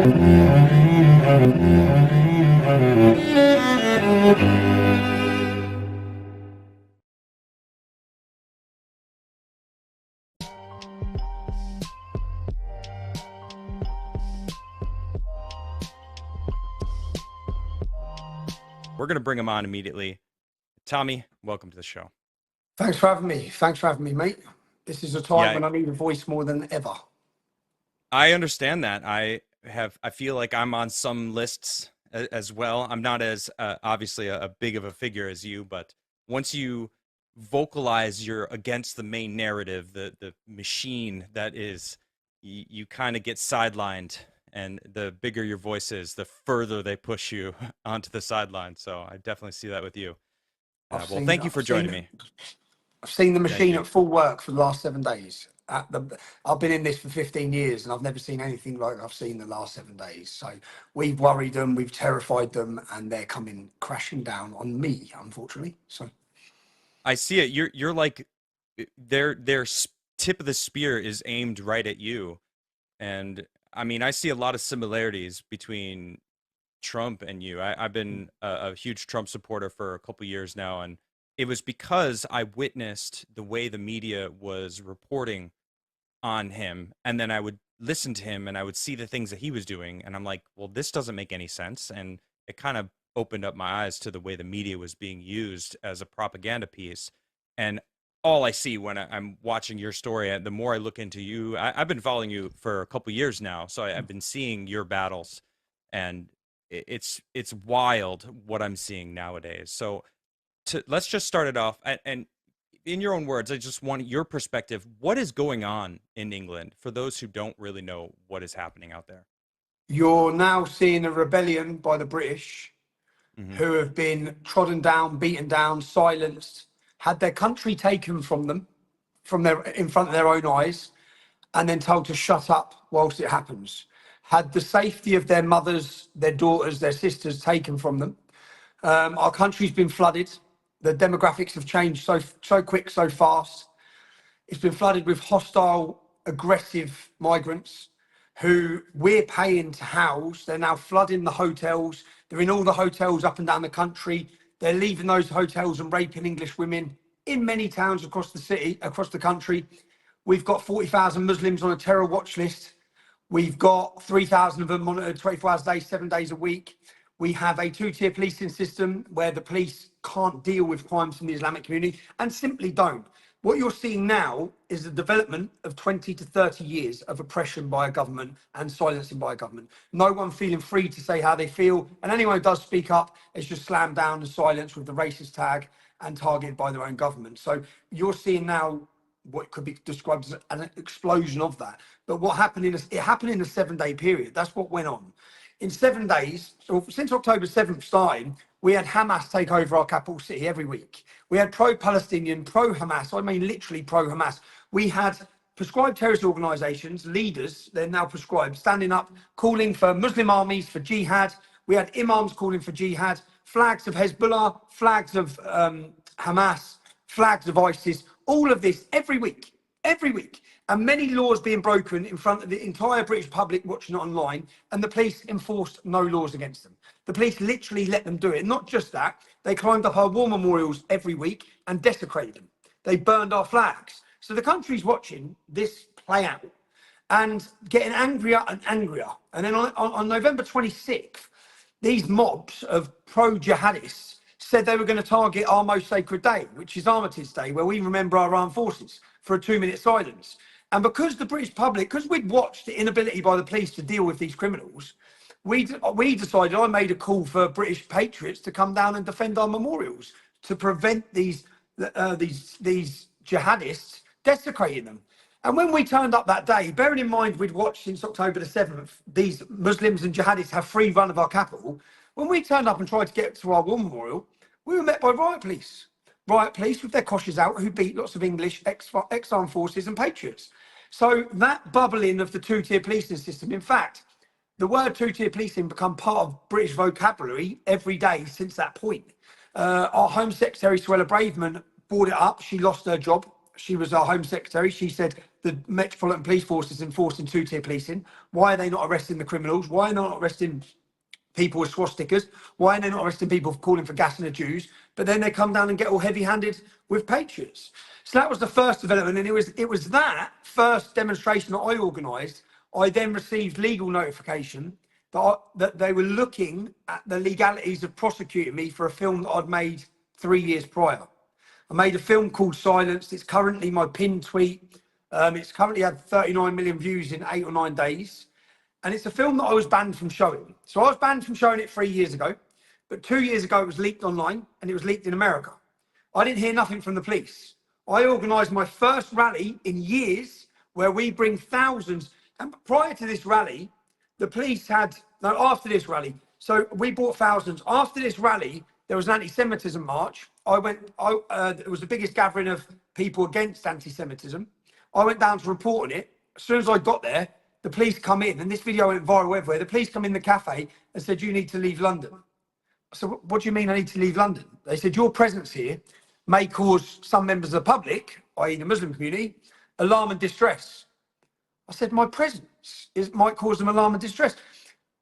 We're going to bring him on immediately. Tommy, welcome to the show. Thanks for having me. Thanks for having me, mate. This is a time when I need a voice more than ever. I understand that. I feel like I'm on some lists as well. I'm not as obviously a big of a figure as you, but once you vocalize you're against the main narrative, the machine that is, you kind of get sidelined. And the bigger your voice is, the further they push you onto the sideline. So I definitely see that with you. Well, thank you for joining me. I've seen the machine at full work for the last 7 days. I've been in this for 15 years and I've never seen anything like I've seen the last 7 days. So we've worried them, we've terrified them, and they're coming crashing down on me, unfortunately. So I see it. You're like their tip of the spear is aimed right at you. And I mean, I see a lot of similarities between Trump and you. I've been a huge Trump supporter for a couple years now, and it was because I witnessed the way the media was reporting on him, and then I would listen to him and I would see the things that he was doing, and I'm like, well, this doesn't make any sense. And it kind of opened up my eyes to the way the media was being used as a propaganda piece. And all I see when I'm watching your story, the more I look into you, I've been following you for a couple years now, so I've been seeing your battles, and it's wild what I'm seeing nowadays. So let's just start it off, and in your own words, I just want your perspective. What is going on in England for those who don't really know what is happening out there? You're now seeing a rebellion by the British, who have been trodden down, beaten down, silenced, had their country taken from them, in front of their own eyes, and then told to shut up whilst it happens. Had the safety of their mothers, their daughters, their sisters taken from them. Our country's been flooded. The demographics have changed so quick, so fast. It's been flooded with hostile, aggressive migrants who we're paying to house. They're now flooding the hotels. They're in all the hotels up and down the country. They're leaving those hotels and raping English women in many towns across the city, across the country. We've got 40,000 Muslims on a terror watch list. We've got 3,000 of them monitored 24 hours a day, 7 days a week. We have a two-tier policing system where the police can't deal with crimes from the Islamic community and simply don't. What you're seeing now is the development of 20 to 30 years of oppression by a government and silencing by a government. No one feeling free to say how they feel, and anyone who does speak up is just slammed down and silenced with the racist tag and targeted by their own government. So you're seeing now what could be described as an explosion of that. But what happened it happened in a 7-day period. That's what went on. In 7 days, so since October 7th starting, we had Hamas take over our capital city every week. We had pro-Palestinian, pro-Hamas, I mean literally pro-Hamas. We had prescribed terrorist organisations, leaders, they're now prescribed, standing up, calling for Muslim armies, for jihad. We had imams calling for jihad, flags of Hezbollah, flags of Hamas, flags of ISIS, all of this every week, and many laws being broken in front of the entire British public watching it online, and the police enforced no laws against them. The police literally let them do it. Not just that, they climbed up our war memorials every week and desecrated them. They burned our flags. So the country's watching this play out and getting angrier and angrier. And then on November 26th, these mobs of pro-jihadists said they were going to target our most sacred day, which is Armistice Day, where we remember our armed forces, for a 2-minute silence. And because the British public, because we'd watched the inability by the police to deal with these criminals, we decided, I made a call for British patriots to come down and defend our memorials to prevent these jihadists desecrating them. And when we turned up that day, bearing in mind we'd watched since October the 7th, these Muslims and jihadists have free run of our capital. When we turned up and tried to get to our war memorial, we were met by riot police with their coshes out, who beat lots of English ex-armed forces and patriots. So that bubbling of the two-tier policing system, in fact, the word two-tier policing become part of British vocabulary every day since that point. Our Home Secretary, Suella Braverman, brought it up. She lost her job she was our Home Secretary. She said the Metropolitan Police Force is enforcing two-tier policing. Why are they not arresting the criminals? Why are they not arresting people with swastikas? Why are they not arresting people for calling for gas and the Jews? But then they come down and get all heavy-handed with patriots. So that was the first development, and it was that first demonstration that I organised. I then received legal notification that they were looking at the legalities of prosecuting me for a film that I'd made 3 years prior. I made a film called Silenced. It's currently my pinned tweet. It's currently had 39 million views in 8 or 9 days. And it's a film that I was banned from showing. So I was banned from showing it 3 years ago, but 2 years ago it was leaked online and it was leaked in America. I didn't hear nothing from the police. I organised my first rally in years where we bring thousands. And prior to this rally, the police had, no, after this rally, so we brought thousands. After this rally, there was an anti-Semitism march. It was the biggest gathering of people against anti-Semitism. I went down to report on it. As soon as I got there, the police come in, and this video went viral everywhere. The police come in the cafe and said, "You need to leave London." I said, "What do you mean I need to leave London?" They said, "Your presence here may cause some members of the public, i.e. the Muslim community, alarm and distress." I said, "My presence might cause them alarm and distress."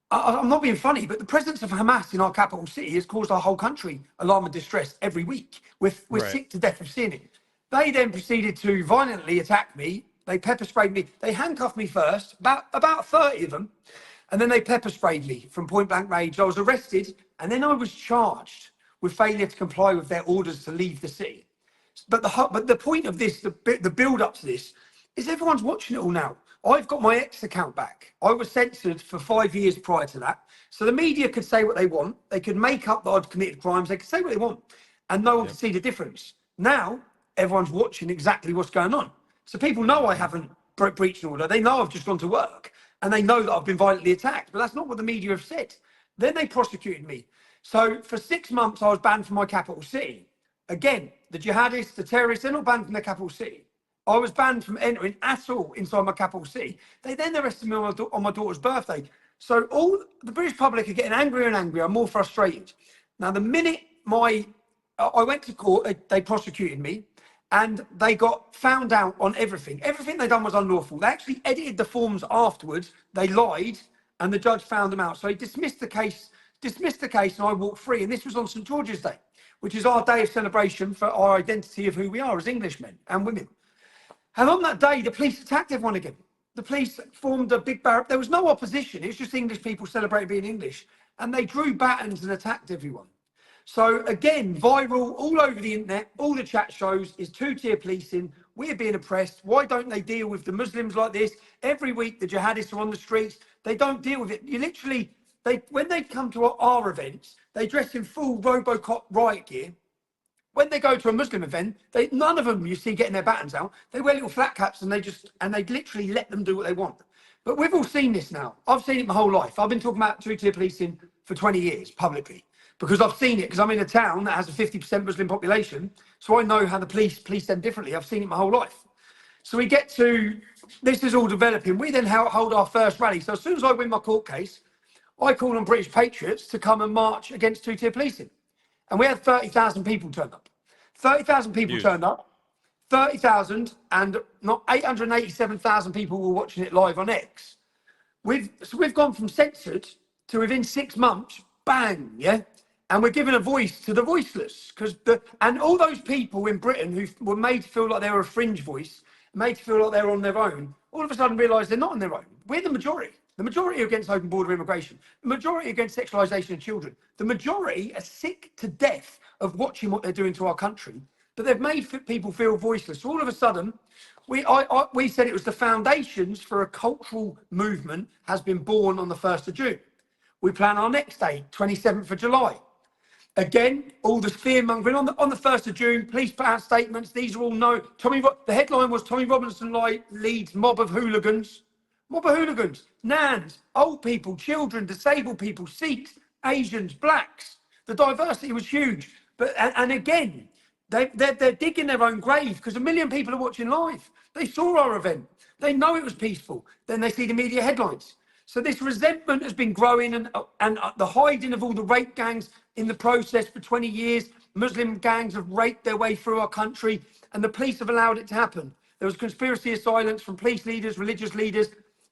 I'm not being funny, but the presence of Hamas in our capital city has caused our whole country alarm and distress every week. We're sick to death of seeing it. They then proceeded to violently attack me. They pepper sprayed me. They handcuffed me first, about 30 of them, and then they pepper sprayed me from point blank range. I was arrested, and then I was charged with failure to comply with their orders to leave the city. But the point of this, the build up to this, is everyone's watching it all now. I've got my X account back. I was censored for 5 years prior to that. So the media could say what they want. They could make up that I'd committed crimes. They could say what they want. And no one could see the difference. Now, everyone's watching exactly what's going on. So people know I haven't breached an order. They know I've just gone to work. And they know that I've been violently attacked. But that's not what the media have said. Then they prosecuted me. So for 6 months, I was banned from my capital city. Again, the jihadists, the terrorists, they're not banned from their capital city. I was banned from entering at all inside my capital city. They then arrested me on my daughter's birthday. So all the British public are getting angrier and angrier, more frustrated. Now, the minute I went to court, they prosecuted me and they got found out on everything. Everything they done was unlawful. They actually edited the forms afterwards. They lied and the judge found them out. So he dismissed the case and I walked free. And this was on St. George's Day, which is our day of celebration for our identity of who we are as Englishmen and women. And on that day, the police attacked everyone again. The police formed a big barrier. There was no opposition. It was just English people celebrating being English. And they drew batons and attacked everyone. So again, viral all over the internet, all the chat shows is two-tier policing. We're being oppressed. Why don't they deal with the Muslims like this? Every week, the jihadists are on the streets. They don't deal with it. You literally, when they come to our events, they dress in full Robocop riot gear. When they go to a Muslim event, none of them you see getting their batons out. They wear little flat caps and they literally let them do what they want. But we've all seen this now. I've seen it my whole life. I've been talking about two-tier policing for 20 years publicly because I've seen it because I'm in a town that has a 50% Muslim population. So I know how the police them differently. I've seen it my whole life. So we get to, this is all developing. We then hold our first rally. So as soon as I win my court case, I call on British patriots to come and march against two-tier policing. And we had 30,000 people turned up. 30,000 people turned up. 30,000 and not 887,000 people were watching it live on X. We've gone from censored to within 6 months, bang, yeah? And we're giving a voice to the voiceless. And all those people in Britain who were made to feel like they were a fringe voice, made to feel like they were on their own, all of a sudden realise they're not on their own. We're the majority. The majority are against open border immigration. The majority are against sexualisation of children. The majority are sick to death of watching what they're doing to our country. But they've made people feel voiceless. So all of a sudden, we said it was the foundations for a cultural movement has been born on the 1st of June. We plan our next day, 27th of July. Again, all the fear-mongering. On the 1st of June, police put out statements. These are all no. The headline was Tommy Robinson leads mob of hooligans. Mob of hooligans, Nans, old people, children, disabled people, Sikhs, Asians, blacks. The diversity was huge. And again, they're digging their own grave because 1 million people are watching live. They saw our event. They know it was peaceful. Then they see the media headlines. So this resentment has been growing and the hiding of all the rape gangs in the process for 20 years. Muslim gangs have raped their way through our country, and the police have allowed it to happen. There was conspiracy of silence from police leaders, religious leaders,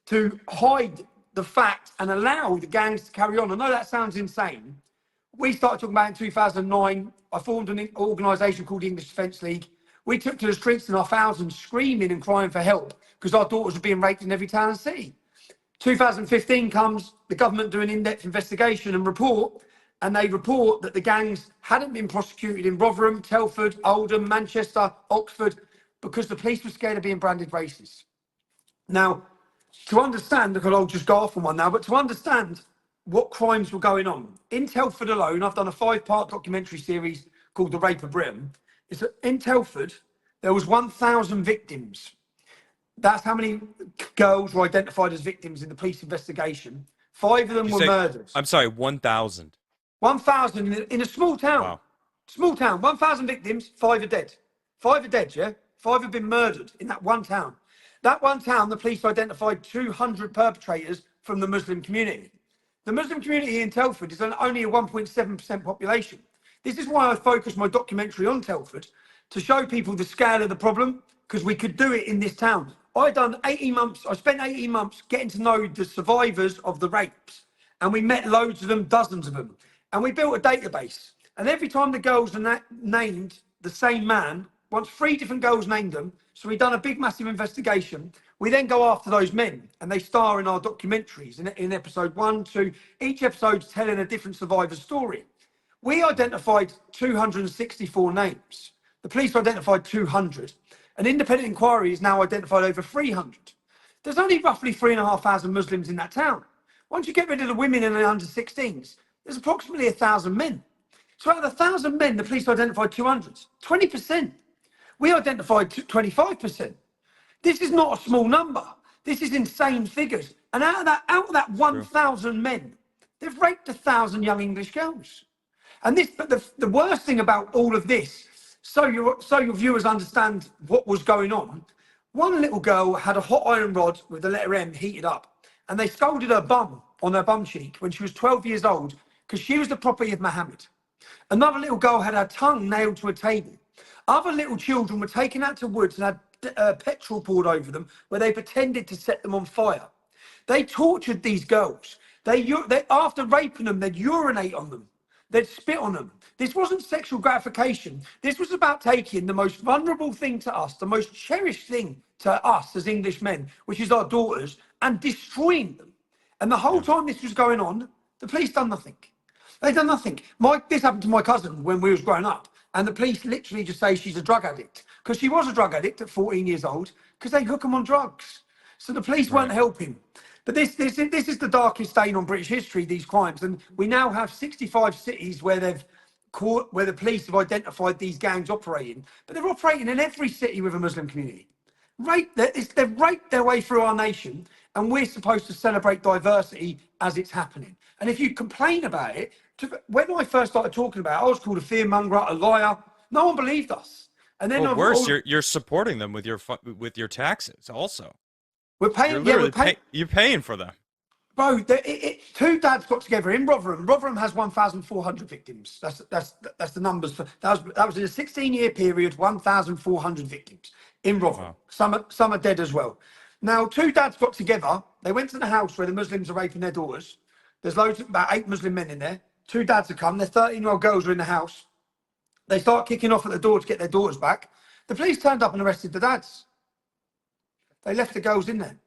to hide the fact and allow the gangs to carry on. I know that sounds insane. We started talking about it in 2009. I formed an organisation called the English Defence League. We took to the streets in our thousands, screaming and crying for help because our daughters were being raped in every town and city. 2015 comes, the government do an in-depth investigation and report, and they report that the gangs hadn't been prosecuted in Rotherham, Telford, Oldham, Manchester, Oxford, because the police were scared of being branded racist. Now, to understand, because I'll just go off on one now, but to understand what crimes were going on, in Telford alone, I've done a 5-part documentary series called The Rape of Britain. It's that in Telford, there was 1,000 victims. That's how many girls were identified as victims in the police investigation. 5 of them were murdered. I'm sorry, 1,000. 1,000 in a small town. Wow. Small town, 1,000 victims, 5 are dead. 5 are dead, yeah? 5 have been murdered in that one town. That one town, the police identified 200 perpetrators from the Muslim community. The Muslim community in Telford is only a 1.7% population. This is why I focused my documentary on Telford, to show people the scale of the problem, because we could do it in this town. I spent 18 months getting to know the survivors of the rapes, and we met loads of them, dozens of them. And we built a database. And every time the girls are named the same man, once 3 different girls named them, so we've done a big, massive investigation. We then go after those men, and they star in our documentaries in episode 1, 2. Each episode's telling a different survivor's story. We identified 264 names. The police identified 200. An independent inquiry has now identified over 300. There's only roughly 3,500 Muslims in that town. Once you get rid of the women and the under 16s, there's approximately 1,000 men. So out of 1,000 men, the police identified 200, 20%. We identified 25%. This is not a small number. This is insane figures. And out of that 1,000 men, they've raped 1,000 young English girls. And but the worst thing about all of this, so your viewers understand what was going on, one little girl had a hot iron rod with the letter M heated up, and they scalded her bum on her bum cheek when she was 12 years old because she was the property of Mohammed. Another little girl had her tongue nailed to a table. Other little children were taken out to woods and had petrol poured over them where they pretended to set them on fire. They tortured these girls. They after raping them, they'd urinate on them. They'd spit on them. This wasn't sexual gratification. This was about taking the most vulnerable thing to us, the most cherished thing to us as English men, which is our daughters, and destroying them. And the whole time this was going on, the police done nothing. They done nothing. This happened to my cousin when we was growing up, and the police literally just say she's a drug addict, because she was a drug addict at 14 years old, because they hook them on drugs. So the police weren't helping. But this is the darkest stain on British history, these crimes. And we now have 65 cities where where the police have identified these gangs operating. But they're operating in every city with a Muslim community. They've raped their way through our nation, and we're supposed to celebrate diversity as it's happening. And if you complain about it, when I first started talking about it, I was called a fearmonger, a liar. No one believed us. And then worse, you're supporting them with your taxes also. We're paying. You're paying for them. Bro, 2 dads got together in Rotherham. Rotherham has 1,400 victims. That's the numbers for that was in a 16-year period. 1,400 victims in Rotherham. Wow. Some are dead as well. Now, 2 dads got together. They went to the house where the Muslims are raping their daughters. There's about 8 Muslim men in there. 2 dads have come. Their 13-year-old girls are in the house. They start kicking off at the door to get their daughters back. The police turned up and arrested the dads. They left the girls in there.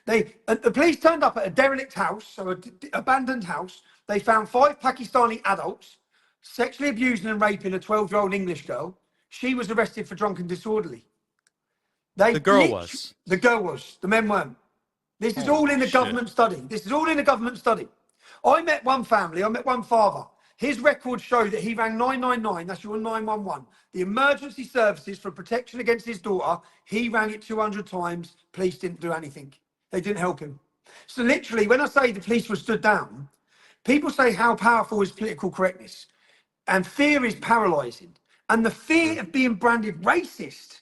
The police turned up at a derelict house, so an abandoned house. They found 5 Pakistani adults sexually abusing and raping a 12-year-old English girl. She was arrested for drunken disorderly. The girl was. The men weren't. This is all in the government study. This is all in the government study. I met one family. I met one father. His records show that he rang 999, that's your 911, the emergency services for protection against his daughter. He rang it 200 times. Police didn't do anything. They didn't help him. So literally, when I say the police were stood down, people say how powerful is political correctness. And fear is paralysing. And the fear of being branded racist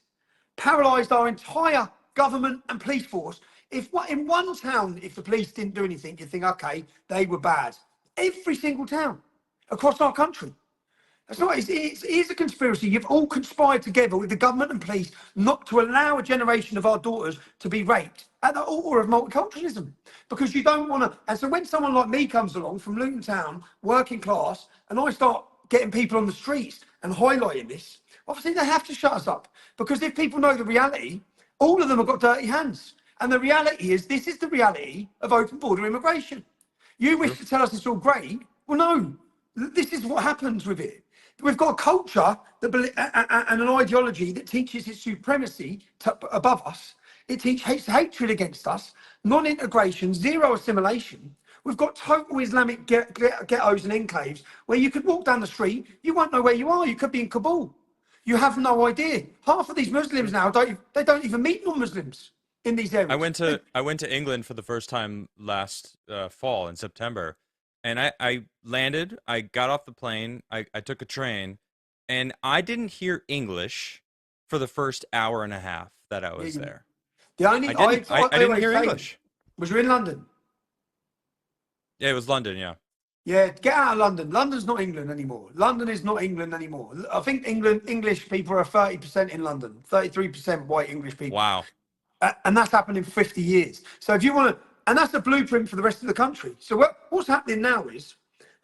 paralysed our entire government and police force. In one town, if the police didn't do anything, you'd think, okay, they were bad. Every single town across our country. That's not. It's a conspiracy. You've all conspired together with the government and police not to allow a generation of our daughters to be raped at the altar of multiculturalism, because you don't want to. And so when someone like me comes along from Luton Town, working class, and I start getting people on the streets and highlighting this, obviously they have to shut us up, because if people know the reality, all of them have got dirty hands. And the reality is, this is the reality of open border immigration. You wish to tell us it's all great? Well, no. This is what happens with it. We've got a culture that, and an ideology that teaches its supremacy above us. It teaches hatred against us, non-integration, zero assimilation. We've got total Islamic ghettos and enclaves where you could walk down the street, you won't know where you are. You could be in Kabul. You have no idea. Half of these Muslims now they don't even meet non-Muslims in these areas. I went to England for the first time last fall in September, and I landed. I got off the plane. I took a train, and I didn't hear English for the first hour and a half that I was there. I didn't hear English. Was you in London? Yeah, it was London. Yeah. Yeah, get out of London. London's not England anymore. London is not England anymore. I think English people are 30% in London, 33% white English people. Wow. And that's happened in 50 years. So if you want to, and that's the blueprint for the rest of the country. So what's happening now is,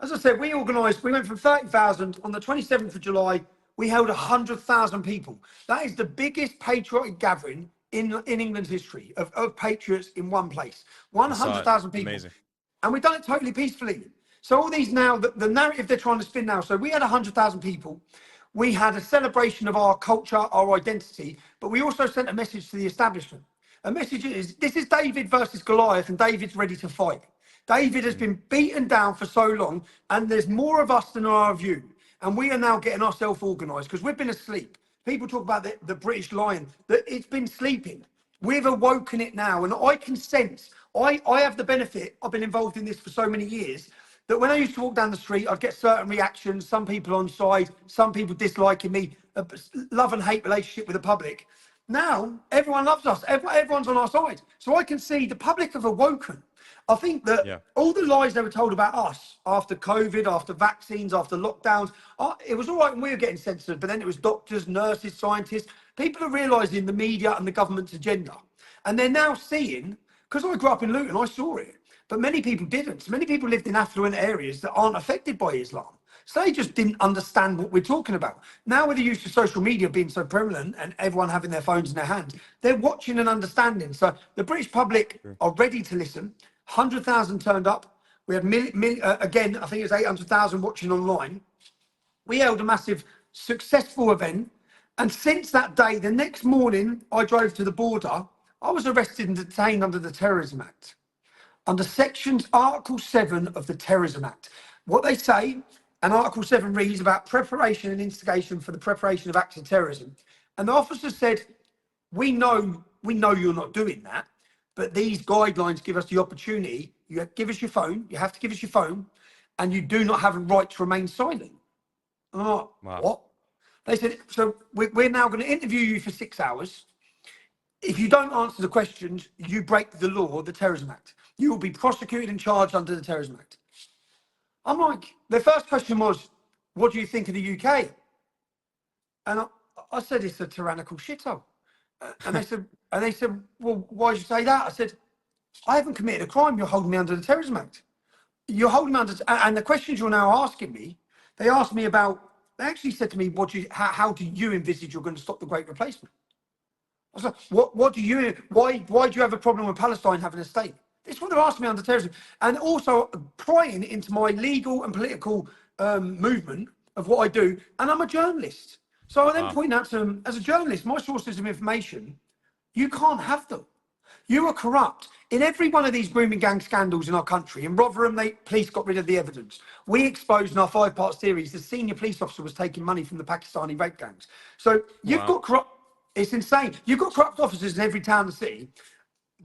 as I said, we went from 30,000 on the 27th of July, we held 100,000 people. That is the biggest patriotic gathering in England's history of patriots in one place. 100,000 people. Amazing. And we've done it totally peacefully. So all these now, the narrative they're trying to spin now. So we had 100,000 people. We had a celebration of our culture, our identity, but we also sent a message to the establishment. A message is, this is David versus Goliath, and David's ready to fight. David has been beaten down for so long, and there's more of us than there are of you. And we are now getting ourselves organised, because we've been asleep. People talk about the British lion, that it's been sleeping. We've awoken it now, and I can sense, I have the benefit, I've been involved in this for so many years, that when I used to walk down the street, I'd get certain reactions, some people on side, some people disliking me, a love and hate relationship with the public. Now, everyone loves us, everyone's on our side. So I can see the public have awoken. I think that all the lies they were told about us after COVID, after vaccines, after lockdowns, it was all right when we were getting censored, but then it was doctors, nurses, scientists. People are realising the media and the government's agenda. And they're now seeing, because I grew up in Luton, I saw it, but many people didn't. Many people lived in affluent areas that aren't affected by Islam. So they just didn't understand what we're talking about. Now with the use of social media being so prevalent and everyone having their phones in their hands, they're watching and understanding. So the British public are ready to listen. 100,000 turned up. We had, again, I think it was 800,000 watching online. We held a massive, successful event. And since that day, the next morning, I drove to the border. I was arrested and detained under the Terrorism Act, under Article 7 of the Terrorism Act. What they say, and Article 7 reads about preparation and instigation for the preparation of acts of terrorism. And the officer said, we know you're not doing that, but these guidelines give us the opportunity. You give us your phone, you have to give us your phone, and you do not have a right to remain silent. And I'm like, wow. What? They said, so we're now going to interview you for 6 hours. If you don't answer the questions, you break the law, the Terrorism Act. You will be prosecuted and charged under the Terrorism Act. I'm like, the first question was, what do you think of the UK? And I said, it's a tyrannical shithole. And they said, well, why did you say that? I said, I haven't committed a crime. You're holding me under the Terrorism Act. You're holding me under, and the questions you're now asking me, they asked me about, they actually said to me, how do you envisage you're going to stop the Great Replacement? I was like, why do you have a problem with Palestine having a state? This is what they're asking me under terrorism. And also prying into my legal and political movement of what I do. And I'm a journalist. So I then point out to them, as a journalist, my sources of information, you can't have them. You are corrupt. In every one of these grooming gang scandals in our country, in Rotherham, police got rid of the evidence. We exposed in our 5-part series, the senior police officer was taking money from the Pakistani rape gangs. So you've got corrupt, it's insane. You've got corrupt officers in every town and city.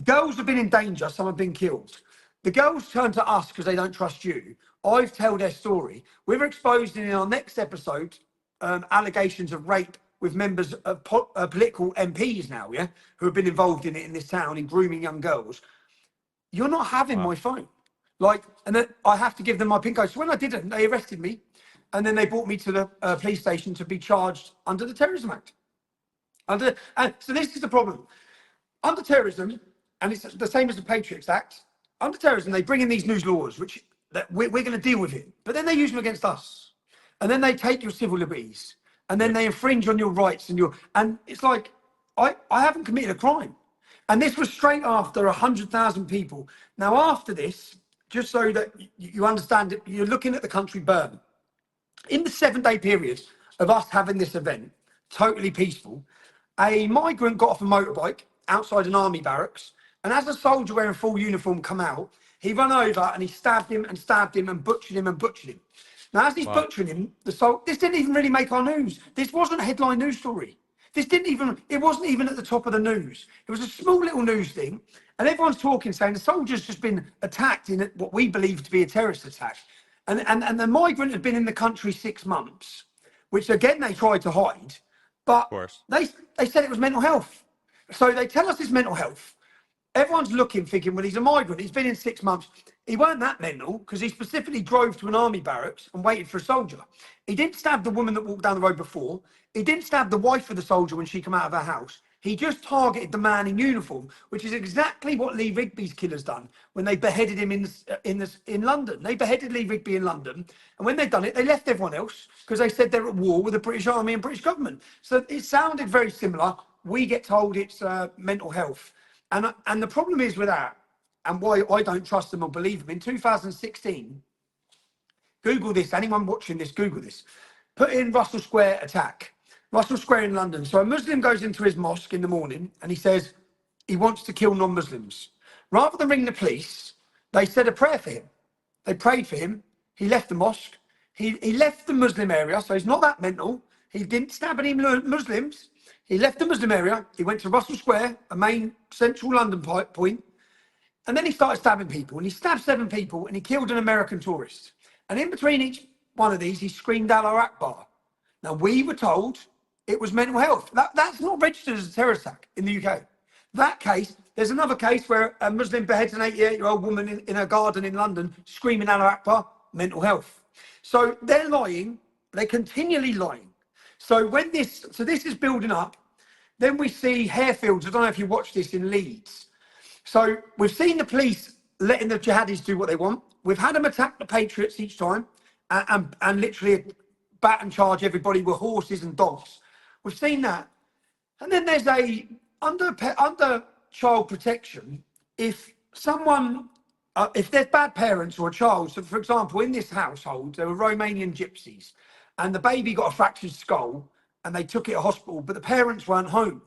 Girls have been in danger, some have been killed. The girls turn to us because they don't trust you. I've told their story. We've exposed in our next episode allegations of rape with members of political MPs now, who have been involved in it in this town, in grooming young girls. You're not having my phone. And then I have to give them my PIN code. So when I didn't, they arrested me. and then they brought me to the police station to be charged under the Terrorism Act. So this is the problem. Under terrorism, and it's the same as the Patriots Act, under terrorism, they bring in these new laws, which that we're going to deal with it. But then they use them against us. And then they take your civil liberties. And then they infringe on your rights. And it's like, I haven't committed a crime. And this was straight after 100,000 people. Now, after this, just so that you understand it, you're looking at the country burn. In the 7-day period of us having this event, totally peaceful, a migrant got off a motorbike outside an army barracks, and as a soldier wearing full uniform come out, he ran over and he stabbed him and butchered him. Now, as he's butchering him, this didn't even really make our news. This wasn't a headline news story. It wasn't even at the top of the news. It was a small little news thing, and everyone's talking, saying the soldier's just been attacked in what we believe to be a terrorist attack. And the migrant had been in the country 6 months, which again, they tried to hide, but they said it was mental health. So they tell us it's mental health. Everyone's looking, thinking, well, he's a migrant. He's been in 6 months. He weren't that mental because he specifically drove to an army barracks and waited for a soldier. He didn't stab the woman that walked down the road before. He didn't stab the wife of the soldier when she came out of her house. He just targeted the man in uniform, which is exactly what Lee Rigby's killers done when they beheaded him in London. They beheaded Lee Rigby in London, and when they'd done it, they left everyone else because they said they're at war with the British Army and British government. So it sounded very similar. We get told it's mental health. And the problem is with that, and why I don't trust them or believe them, in 2016, Google this, anyone watching this, Google this. Put in Russell Square attack. Russell Square in London. So a Muslim goes into his mosque in the morning and he says he wants to kill non-Muslims. Rather than ring the police, they said a prayer for him. They prayed for him. He left the mosque. He left the Muslim area, so he's not that mental. He didn't stab any Muslims. He left the Muslim area. He went to Russell Square, a main central London point. And then he started stabbing people. And he stabbed 7 people and he killed an American tourist. And in between each one of these, he screamed Allah Akbar. Now, we were told it was mental health. That's not registered as a terror attack in the UK. That case, there's another case where a Muslim beheads an 88-year-old woman in her garden in London, screaming Allah Akbar, mental health. So they're lying. They're continually lying. So this is building up. Then we see Harefields. I don't know if you watched this in Leeds. So we've seen the police letting the jihadis do what they want. We've had them attack the Patriots each time and literally bat and charge everybody with horses and dogs. We've seen that. And then there's under child protection, if someone, if there's bad parents or a child, so for example, in this household, there were Romanian gypsies and the baby got a fractured skull and they took it to hospital, but the parents weren't home.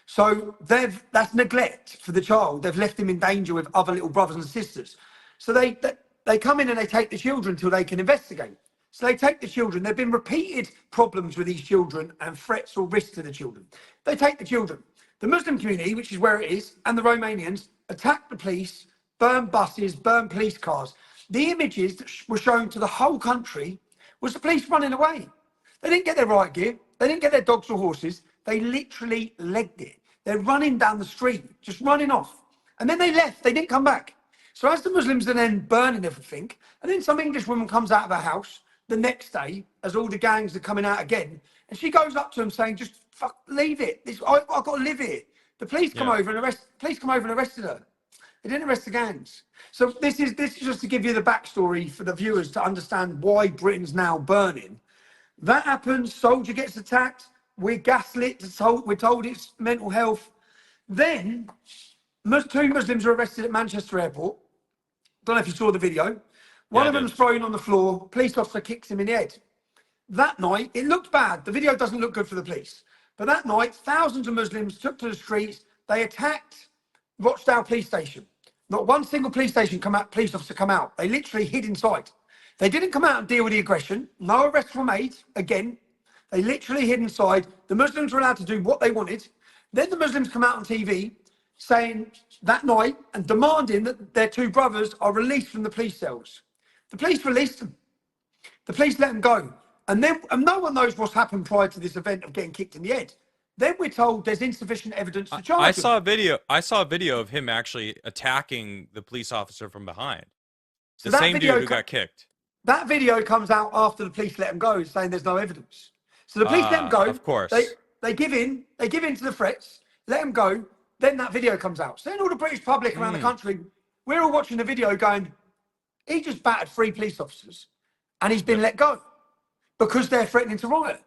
So that's neglect for the child. They've left him in danger with other little brothers and sisters. So they come in and they take the children until they can investigate. So they take the children. There have been repeated problems with these children and threats or risks to the children. They take the children. The Muslim community, which is where it is, and the Romanians attack the police, burn buses, burn police cars. The images that were shown to the whole country was the police running away. They didn't get their riot gear. They didn't get their dogs or horses. They literally legged it. They're running down the street, just running off. And then they left. They didn't come back. So as the Muslims are then burning everything, and then some English woman comes out of her house the next day, as all the gangs are coming out again, and she goes up to them saying, "Just fuck, leave it. I've got to live here." The police come over and arrested her. They didn't arrest the gangs. So this is just to give you the backstory for the viewers to understand why Britain's now burning. That happens. Soldier gets attacked. We're gaslit. We're told it's mental health. Then 2 Muslims are arrested at Manchester Airport. Don't know if you saw the video. One of them's thrown on the floor. Police officer kicks him in the head. That night, it looked bad. The video doesn't look good for the police. But that night, thousands of Muslims took to the streets. They attacked Rochdale police station. Not one single police officer come out. They literally hid inside. They didn't come out and deal with the aggression. No arrests were made. Again, they literally hid inside. The Muslims were allowed to do what they wanted. Then the Muslims come out on TV saying that night and demanding that their 2 brothers are released from the police cells. The police released them. The police let them go. And no one knows what's happened prior to this event of getting kicked in the head. Then we're told there's insufficient evidence to charge I saw a video of him actually attacking the police officer from behind. The same dude who got kicked. That video comes out after the police let them go, saying there's no evidence. So the police let them go. Of course. They give in to the threats, let them go. Then that video comes out. So then all the British public around the country, we're all watching the video going, he just battered 3 police officers and he's been let go because they're threatening to riot.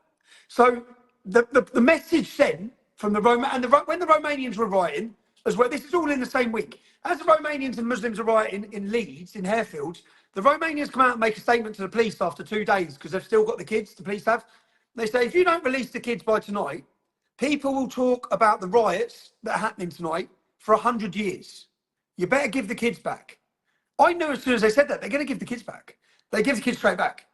So the message sent from the when the Romanians were rioting as well, this is all in the same week. As the Romanians and Muslims are rioting in Leeds, in Harefield, the Romanians come out and make a statement to the police after 2 days because they've still got the kids, the police have. They say, if you don't release the kids by tonight, people will talk about the riots that are happening tonight for 100 years. You better give the kids back. I knew as soon as they said that, they're going to give the kids back. They give the kids straight back.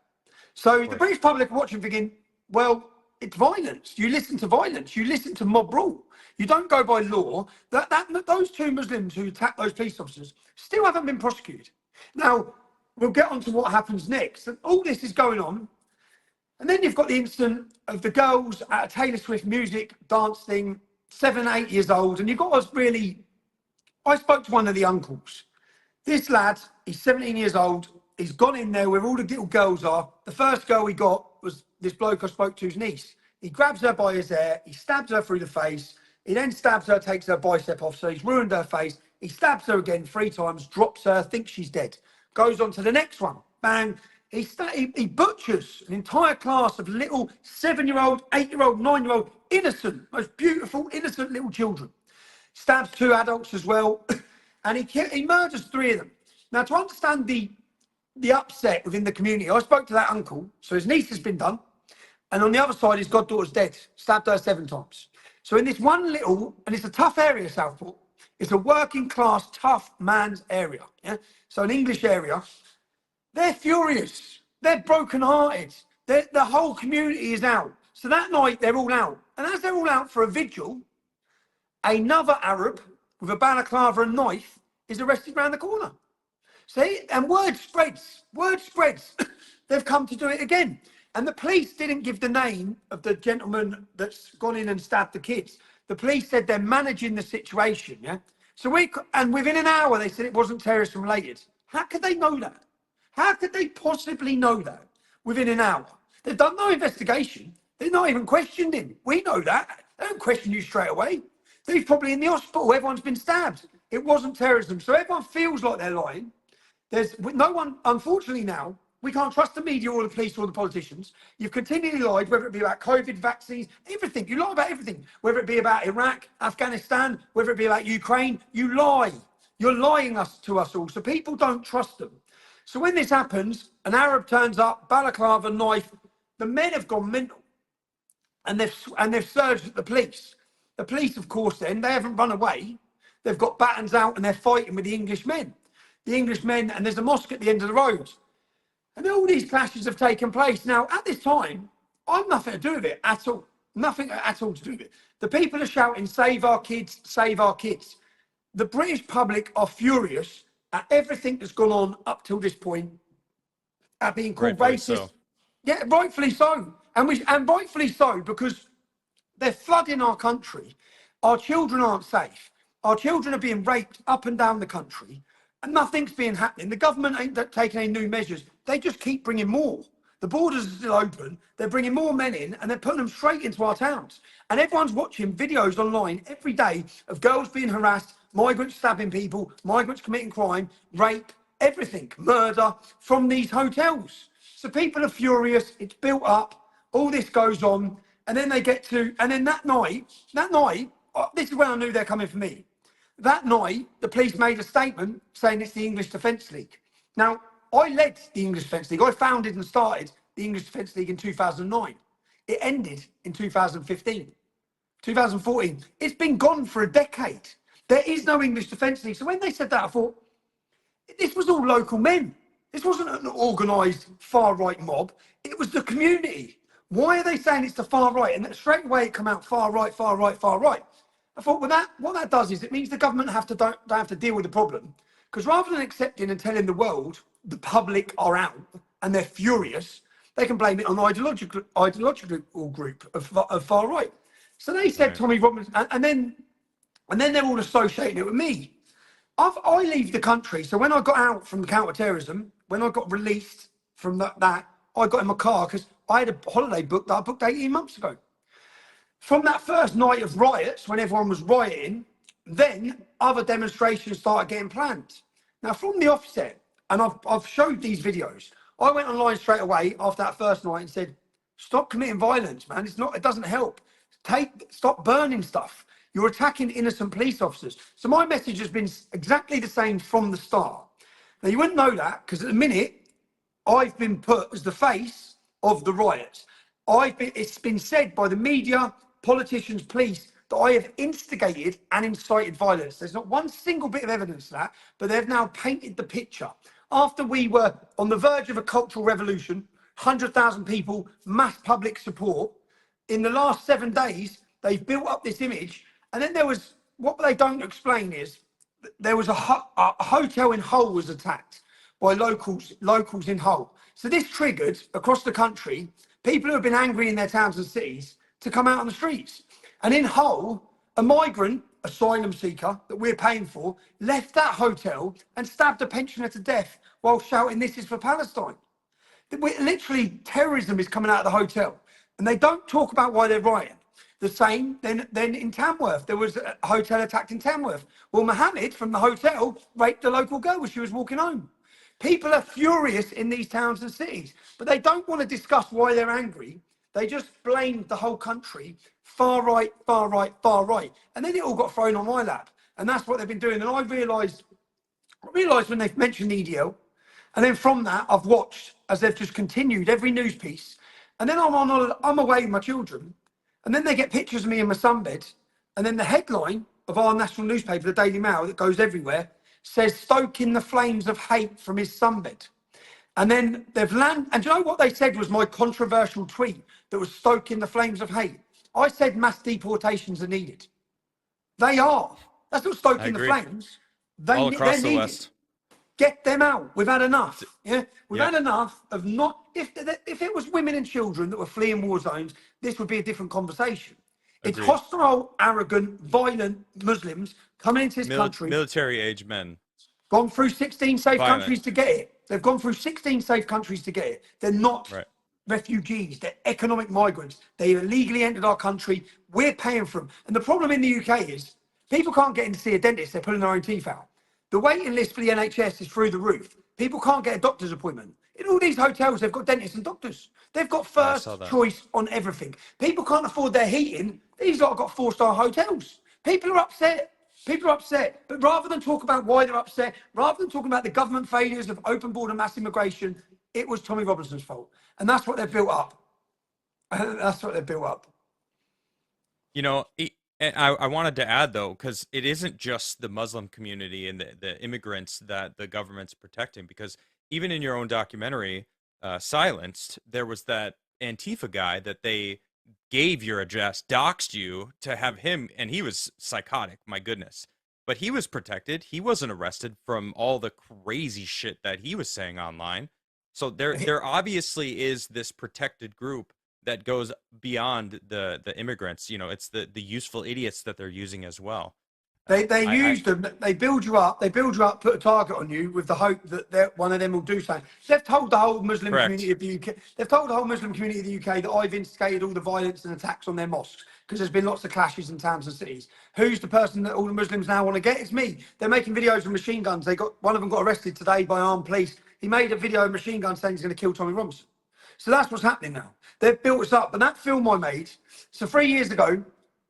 So the British public are watching thinking, well, it's violence. You listen to violence. You listen to mob rule. You don't go by law. Those 2 Muslims who attacked those police officers still haven't been prosecuted. Now, we'll get on to what happens next. And all this is going on. And then you've got the incident of the girls at a Taylor Swift music dance thing, 7, 8 years old. And you've got us really... I spoke to one of the uncles. This lad, he's 17 years old. He's gone in there where all the little girls are. The first girl he got was this bloke I spoke to's niece. He grabs her by his hair. He stabs her through the face. He then stabs her, takes her bicep off. So he's ruined her face. He stabs her again 3 times, drops her, thinks she's dead. Goes on to the next one. Bang. He butchers an entire class of little 7-year-old, 8-year-old, 9-year-old, innocent, most beautiful, innocent little children. Stabs 2 adults as well. And he murders 3 of them. Now, to understand the upset within the community, I spoke to that uncle. So his niece has been done. And on the other side, his goddaughter's dead. Stabbed her 7 times. So in this one little, and it's a tough area, Southport. It's a working class, tough man's area. Yeah. So an English area. They're furious. They're broken-hearted. The whole community is out. So that night, they're all out. And as they're all out for a vigil, another Arab with a balaclava and knife is arrested round the corner. See? And word spreads. Word spreads. They've come to do it again. And the police didn't give the name of the gentleman that's gone in and stabbed the kids. The police said they're managing the situation, yeah? So and within an hour, they said it wasn't terrorist related. How could they know that? How could they possibly know that within an hour? They've done no investigation. They've not even questioned him. We know that. They don't question you straight away. He's probably in the hospital. Everyone's been stabbed. It wasn't terrorism. So everyone feels like they're lying. There's no one, unfortunately now, we can't trust the media or the police or the politicians. You've continually lied, whether it be about COVID, vaccines, everything. You lie about everything, whether it be about Iraq, Afghanistan, whether it be about Ukraine. You lie. You're lying to us all. So people don't trust them. So when this happens, an Arab turns up, balaclava, knife. The men have gone mental, and they've surged at the police. The police, of course, then they haven't run away. They've got batons out and they're fighting with the English men. The English men, and there's a mosque at the end of the road. And all these clashes have taken place. Now, at this time, I've nothing to do with it at all. Nothing at all to do with it. The people are shouting, save our kids, save our kids. The British public are furious at everything that's gone on up till this point, at being called racist. So. Yeah, rightfully so. And rightfully so, because they're flooding our country. Our children aren't safe. Our children are being raped up and down the country, and nothing's being happening. The government ain't taking any new measures. They just keep bringing more. The borders are still open. They're bringing more men in, and they're putting them straight into our towns. And everyone's watching videos online every day of girls being harassed, migrants stabbing people, migrants committing crime, rape, everything, murder from these hotels. So people are furious. It's built up. All this goes on. And then they get to, and then that night, this is when I knew they're coming for me. That night, the police made a statement saying it's the English Defence League. Now, I led the English Defence League. I founded and started the English Defence League in 2009. It ended in 2015, 2014. It's been gone for a decade. There is no English Defence League. So when they said that, I thought, this was all local men. This wasn't an organised far-right mob. It was the community. Why are they saying it's the far right? And straight away it come out far right, far right, far right. I thought, well, what that does is it means the government don't have to deal with the problem. Because rather than accepting and telling the world the public are out and they're furious, they can blame it on the ideological group of far right. So they said right. Tommy Robinson, and then they're all associating it with me. I leave the country. So when I got out from counter-terrorism, when I got released from that I got in my car because I had a holiday booked that I booked 18 months ago. From that first night of riots, when everyone was rioting, then other demonstrations started getting planned. Now, from the offset, and I've showed these videos, I went online straight away after that first night and said, stop committing violence, man. It doesn't help. Stop burning stuff. You're attacking innocent police officers. So my message has been exactly the same from the start. Now, you wouldn't know that because at the minute, I've been put as the face of the riots. It's been said by the media, politicians, police, that I have instigated and incited violence. There's not one single bit of evidence of that, but they've now painted the picture. After we were on the verge of a cultural revolution, 100,000 people, mass public support, in the last 7 days, they've built up this image. And then there was, what they don't explain is, there was a hotel in Hull was attacked by locals in Hull. So this triggered, across the country, people who have been angry in their towns and cities to come out on the streets. And in Hull, a migrant asylum seeker that we're paying for left that hotel and stabbed a pensioner to death while shouting, "This is for Palestine." Literally, terrorism is coming out of the hotel. And they don't talk about why they're rioting. The same then in Tamworth. There was a hotel attacked in Tamworth. Well, Mohammed from the hotel raped a local girl as she was walking home. People are furious in these towns and cities, but they don't want to discuss why they're angry. They just blame the whole country, far right, far right, far right. And then it all got thrown on my lap. And that's what they've been doing. And I realised when they've mentioned EDL, and then from that, I've watched as they've just continued every news piece. And then I'm away with my children. And then they get pictures of me in my sunbed. And then the headline of our national newspaper, the Daily Mail, that goes everywhere, says, "Stoking the flames of hate from his sunbed." And then they've landed, and do you know what they said was my controversial tweet that was stoking the flames of hate? I said mass deportations are needed. They are. That's not stoking the flames. All across the West. Get them out. We've had enough. Yeah, we've had enough of not. If it was women and children that were fleeing war zones, this would be a different conversation. It's hostile, arrogant, violent Muslims coming into this country. Military-age men. Gone through 16 safe countries to get it. They've gone through 16 safe countries to get it. They're not refugees. They're economic migrants. They illegally entered our country. We're paying for them. And the problem in the UK is people can't get in to see a dentist. They're pulling their own teeth out. The waiting list for the NHS is through the roof. People can't get a doctor's appointment. In all these hotels, they've got dentists and doctors. They've got first choice on everything. People can't afford their heating. These lot have got 4-star hotels. People are upset. People are upset. But rather than talk about why they're upset, rather than talking about the government failures of open border mass immigration, it was Tommy Robinson's fault. And that's what they've built up. That's what they've built up. You know, I wanted to add, though, because it isn't just the Muslim community and the immigrants that the government's protecting, because even in your own documentary, Silenced, there was that Antifa guy that they gave your address, doxed you to have him, and he was psychotic, my goodness. But he was protected. He wasn't arrested from all the crazy shit that he was saying online. So there obviously is this protected group that goes beyond the immigrants. You know, it's the useful idiots that they're using as well. They use them. They build you up. They build you up, put a target on you with the hope that one of them will do something. They've told the whole Muslim community of the UK. They've told the whole Muslim community of the UK that I've instigated all the violence and attacks on their mosques because there's been lots of clashes in towns and cities. Who's the person that all the Muslims now want to get? It's me. They're making videos with machine guns. One of them got arrested today by armed police. He made a video of machine gun saying he's going to kill Tommy Robinson. So that's what's happening now. They've built us up. And that film I made, so 3 years ago,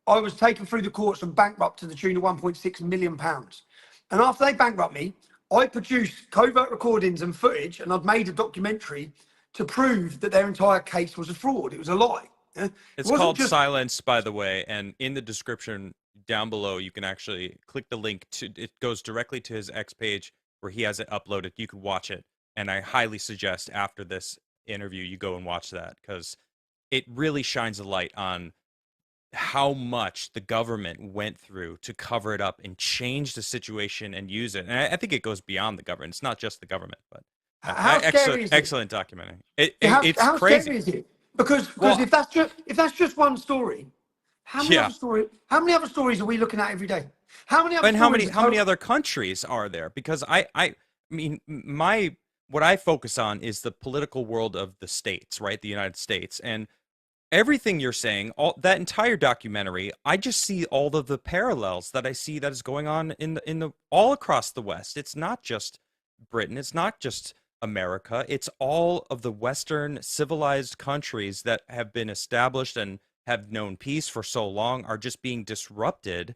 I was taken through the courts and bankrupt to the tune of £1.6 million. And after they bankrupt me, I produced covert recordings and footage, and I've made a documentary to prove that their entire case was a fraud. It was a lie. It's called Silence, by the way, and in the description down below, you can actually click the link to it. Goes directly to his X page where he has it uploaded. You can watch it, and I highly suggest after this interview you go and watch that, because it really shines a light on how much the government went through to cover it up and change the situation and use it. And I think it goes beyond the government. It's not just the government, but excellent documentary. It's how crazy. Scary is it? Because if that's just one story, how many other stories are we looking at every day? How many other how many other countries are there? Because I mean, my what I focus on is the political world of the states, right? The United States. And everything you're saying, all that entire documentary, I just see all of the parallels that I see that is going on in the all across the West. It's not just Britain, it's not just America, it's all of the Western civilized countries that have been established and have known peace for so long are just being disrupted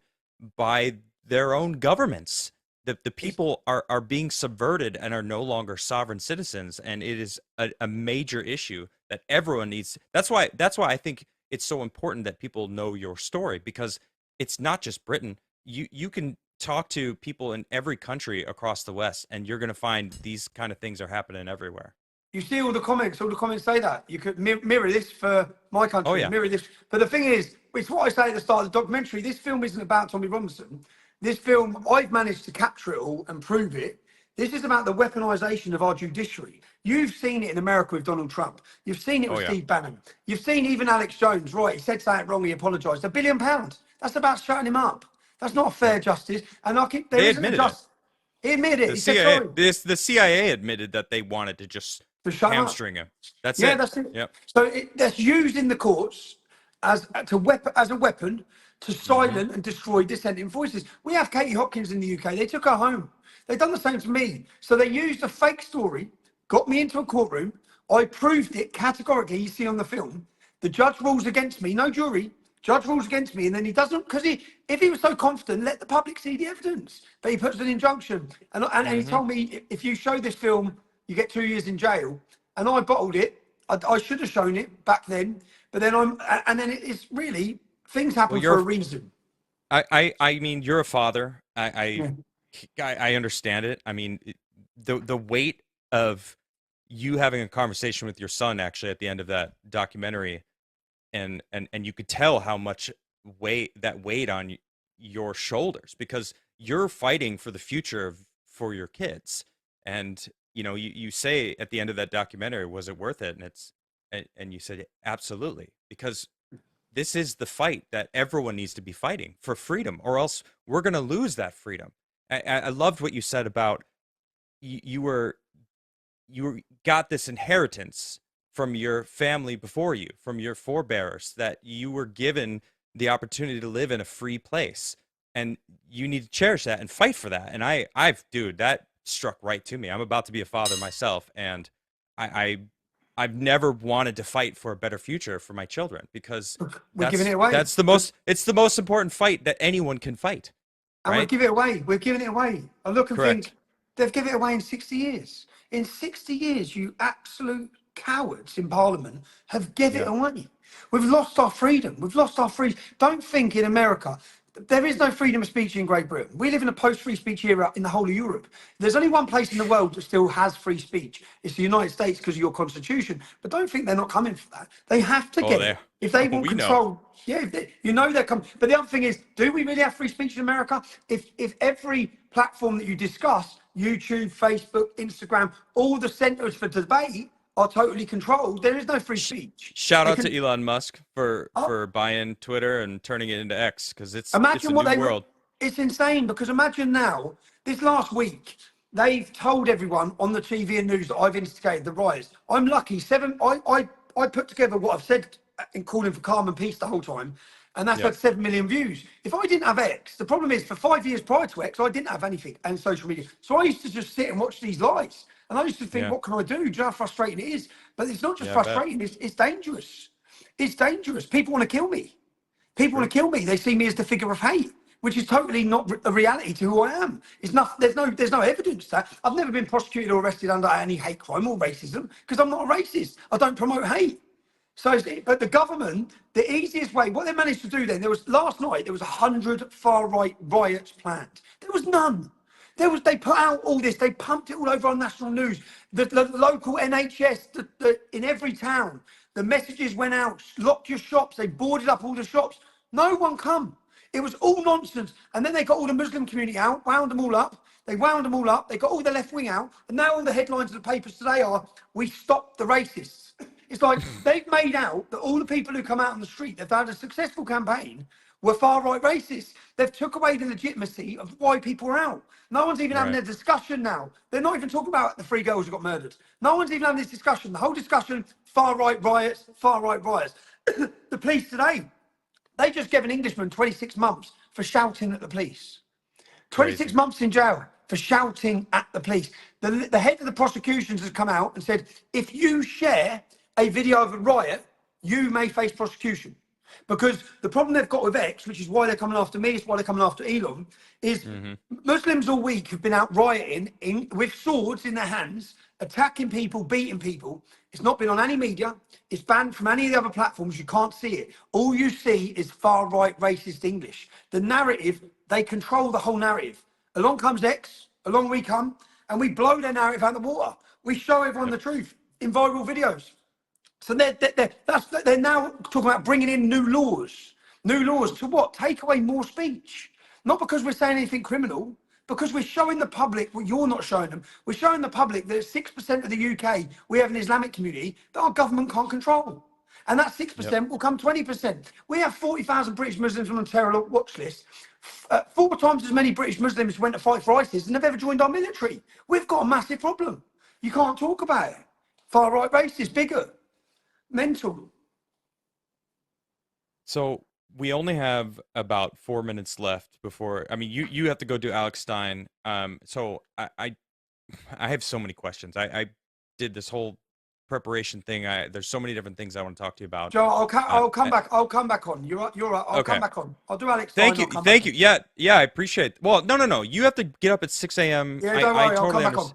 by their own governments. The people are being subverted and are no longer sovereign citizens, and it is a major issue that everyone needs. That's why I think it's so important that people know your story, because it's not just Britain. You can talk to people in every country across the West, and you're going to find these kind of things are happening everywhere. You see all the comments say that. You could mirror this for my country, Oh yeah. mirror this. But the thing is, it's what I say at the start of the documentary. This film isn't about Tommy Robinson. This film, I've managed to capture it all and prove it. This is about the weaponization of our judiciary. You've seen it in America with Donald Trump. You've seen it with Steve Bannon. You've seen even Alex Jones, right? He said something wrong, he apologized. £1 billion. That's about shutting him up. That's not fair justice. And They admitted it. He admitted it. The He CIA, said sorry. the CIA admitted that they wanted to just Shut him up. hamstring him. That's Yeah, it. that's it. Yep. So that's used in the courts as a weapon to silence and destroy dissenting voices. We have Katie Hopkins in the UK. They took her home. They've done the same to me. So they used a fake story, got me into a courtroom. I proved it categorically. You see on the film, the judge rules against me. No jury. Judge rules against me, and then he doesn't, because if he was so confident, let the public see the evidence. But he puts an injunction, and he told me, if you show this film, you get 2 years in jail. And I bottled it. I should have shown it back then, but then it's really, things happen for a reason. I mean, you're a father. Yeah. I understand it. I mean, the weight of you having a conversation with your son actually at the end of that documentary, and you could tell how much weight that weighed on your shoulders, because you're fighting for the future for your kids. And you know, you say at the end of that documentary, was it worth it? And you said absolutely, because this is the fight that everyone needs to be fighting for, freedom, or else we're going to lose that freedom. I loved what you said about you got this inheritance from your family before you, from your forebears, that you were given the opportunity to live in a free place, and you need to cherish that and fight for that. And dude, that struck right to me. I'm about to be a father myself, and I've never wanted to fight for a better future for my children, because we're giving it away. It's the most important fight that anyone can fight. And right? we'll give it away. We're giving it away. I look and Correct. think, they've given it away in 60 years. In 60 years, you absolute cowards in Parliament have given it away. We've lost our freedom. We've lost our freedom. Don't think in America. There is no freedom of speech in Great Britain. We live in a post-free speech era in the whole of Europe. There's only one place in the world that still has free speech. It's the United States, because of your constitution. But don't think they're not coming for that. They have to get it. If they want control, they're coming. But the other thing is, do we really have free speech in America? If every platform that you discuss, YouTube, Facebook, Instagram, all the centers for debate are totally controlled, there is no free speech. Shout out to Elon Musk for buying Twitter and turning it into X, because it's a new world. It's insane, because imagine now, this last week, they've told everyone on the TV and news that I've instigated the riots. I'm lucky. I put together what I've said in calling for calm and peace the whole time, and that's had 7 million views. If I didn't have X, the problem is, for 5 years prior to X, I didn't have anything and social media. So I used to just sit and watch these lies. And I used to think, what can I do? Do you know how frustrating it is? But it's not just frustrating, it's dangerous. It's dangerous. People want to kill me. People want to kill me. They see me as the figure of hate, which is totally not a reality to who I am. It's not, there's no evidence that I've never been prosecuted or arrested under any hate crime or racism, because I'm not a racist. I don't promote hate. So, but the government, the easiest way, what they managed to do then, last night, there was 100 far-right riots planned. There was none. They put out all this, they pumped it all over on national news. The local NHS, in every town, the messages went out, lock your shops, they boarded up all the shops. No one come. It was all nonsense. And then they got all the Muslim community out, wound them all up. They wound them all up. They got all the left wing out. And now all the headlines of the papers today are, we stopped the racists. It's like they've made out that all the people who come out on the street, they've had a successful campaign. were far-right racists. They've took away the legitimacy of why people are out. No one's even having a discussion now. They're not even talking about the 3 girls who got murdered. No one's even having this discussion. The whole discussion, far-right riots, far-right riots. The police today, they just gave an Englishman 26 months for shouting at the police. 26 months in jail for shouting at the police. The head of the prosecutions has come out and said, if you share a video of a riot, you may face prosecution. Because the problem they've got with X, which is why they're coming after me, it's why they're coming after Elon, is Muslims all week have been out rioting with swords in their hands, attacking people, beating people. It's not been on any media. It's banned from any of the other platforms. You can't see it. All you see is far-right racist English. The narrative, they control the whole narrative. Along comes X, along we come, and we blow their narrative out of the water. We show everyone the truth in viral videos. So they're now talking about bringing in new laws. New laws to what? Take away more speech. Not because we're saying anything criminal, because we're showing the public what you're not showing them. We're showing the public that 6% of the UK, we have an Islamic community that our government can't control. And that 6% will come 20%. We have 40,000 British Muslims on the terror watch list. 4 times as many British Muslims went to fight for ISIS and have ever joined our military. We've got a massive problem. You can't talk about it. Far-right racist, bigger. Mental. So we only have about 4 minutes left before. I mean, you have to go do Alex Stein. So I have so many questions. I did this whole preparation thing. There's so many different things I want to talk to you about. Joe, I'll come back. I'll come back on. You're right. I'll come back on. I'll do Alex Stein. Thank you. Yeah, I appreciate it. Well, no. You have to get up at 6 a.m. Yeah, don't worry. I'll come back on.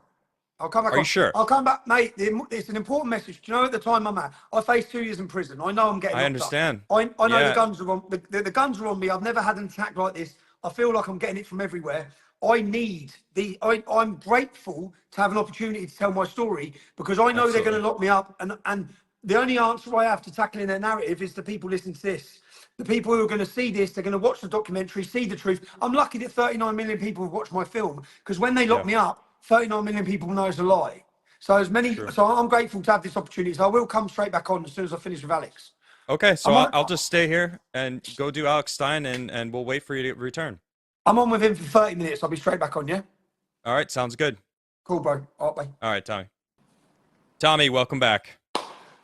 I'll come back on. Are you sure? I'll come back, mate. It's an important message. Do you know at the time I'm at, I faced 2 years in prison. I know I'm getting I understand. I know the guns are on. The guns are on me. I've never had an attack like this. I feel like I'm getting it from everywhere. I'm grateful to have an opportunity to tell my story because I know they're going to lock me up. And the only answer I have to tackling their narrative is the people listening to this. The people who are going to see this, they're going to watch the documentary, see the truth. I'm lucky that 39 million people have watched my film because when they lock me up, 39 million people know it's a lie. So so I'm grateful to have this opportunity. So I will come straight back on as soon as I finish with Alex. Okay, so I'll just stay here and go do Alex Stein and we'll wait for you to return. I'm on with him for 30 minutes. I'll be straight back on, yeah? All right, sounds good. Cool, bro. All right, bye. All right, Tommy. Tommy, welcome back.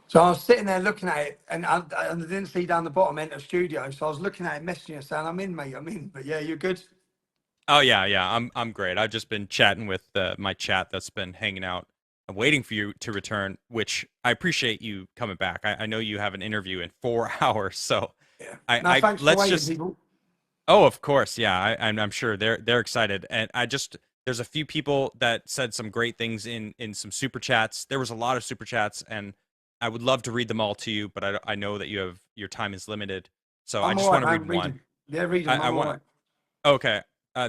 So I was sitting there looking at it and I didn't see down the bottom enter studio. So I was looking at it, messaging you saying, I'm in, mate, I'm in. But yeah, you're good? Oh yeah, I'm great. I've just been chatting with my chat that's been hanging out. I'm waiting for you to return, which I appreciate you coming back. I know you have an interview in 4 hours, so yeah. thanks for waiting, people. Oh, of course, yeah. I'm sure they're excited, and there's a few people that said some great things in some super chats. There was a lot of super chats, and I would love to read them all to you, but I know that your time is limited, so I just want to read one. Yeah, read them. I want. Okay.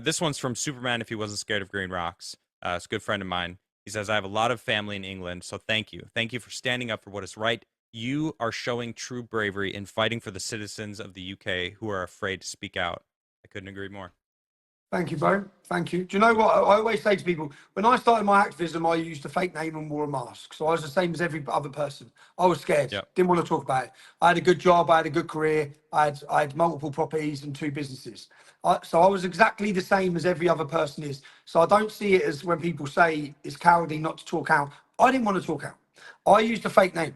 This one's from Superman if he wasn't scared of green rocks. It's a good friend of mine. He says, I have a lot of family in England, so thank you. Thank you for standing up for what is right. You are showing true bravery in fighting for the citizens of the UK who are afraid to speak out. I couldn't agree more. Thank you, bro. Thank you. Do you know what I always say to people? When I started my activism, I used a fake name and wore a mask. So I was the same as every other person. I was scared. Didn't want to talk about it. I had a good job. I had a good career. I had multiple properties and 2 businesses. So I was exactly the same as every other person is. So I don't see it as when people say it's cowardly not to talk out. I didn't want to talk out. I used a fake name.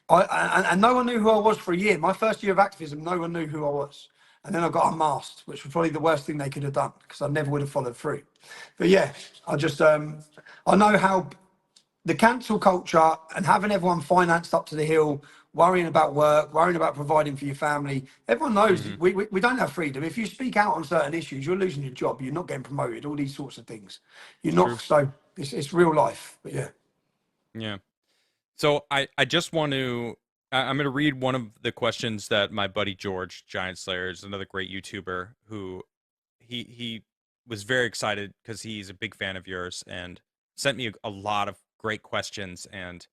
And no one knew who I was for a year. My first year of activism, no one knew who I was. And then I got unmasked, which was probably the worst thing they could have done because I never would have followed through. But yeah, I know how the cancel culture and having everyone financed up to the hill, worrying about work, worrying about providing for your family. Everyone knows we don't have freedom. If you speak out on certain issues, you're losing your job. You're not getting promoted, all these sorts of things. You're not. So it's real life. But yeah. Yeah. So I just want to, I'm going to read one of the questions that my buddy George, Giant Slayer, is another great YouTuber who he was very excited because he's a big fan of yours and sent me a lot of great questions. And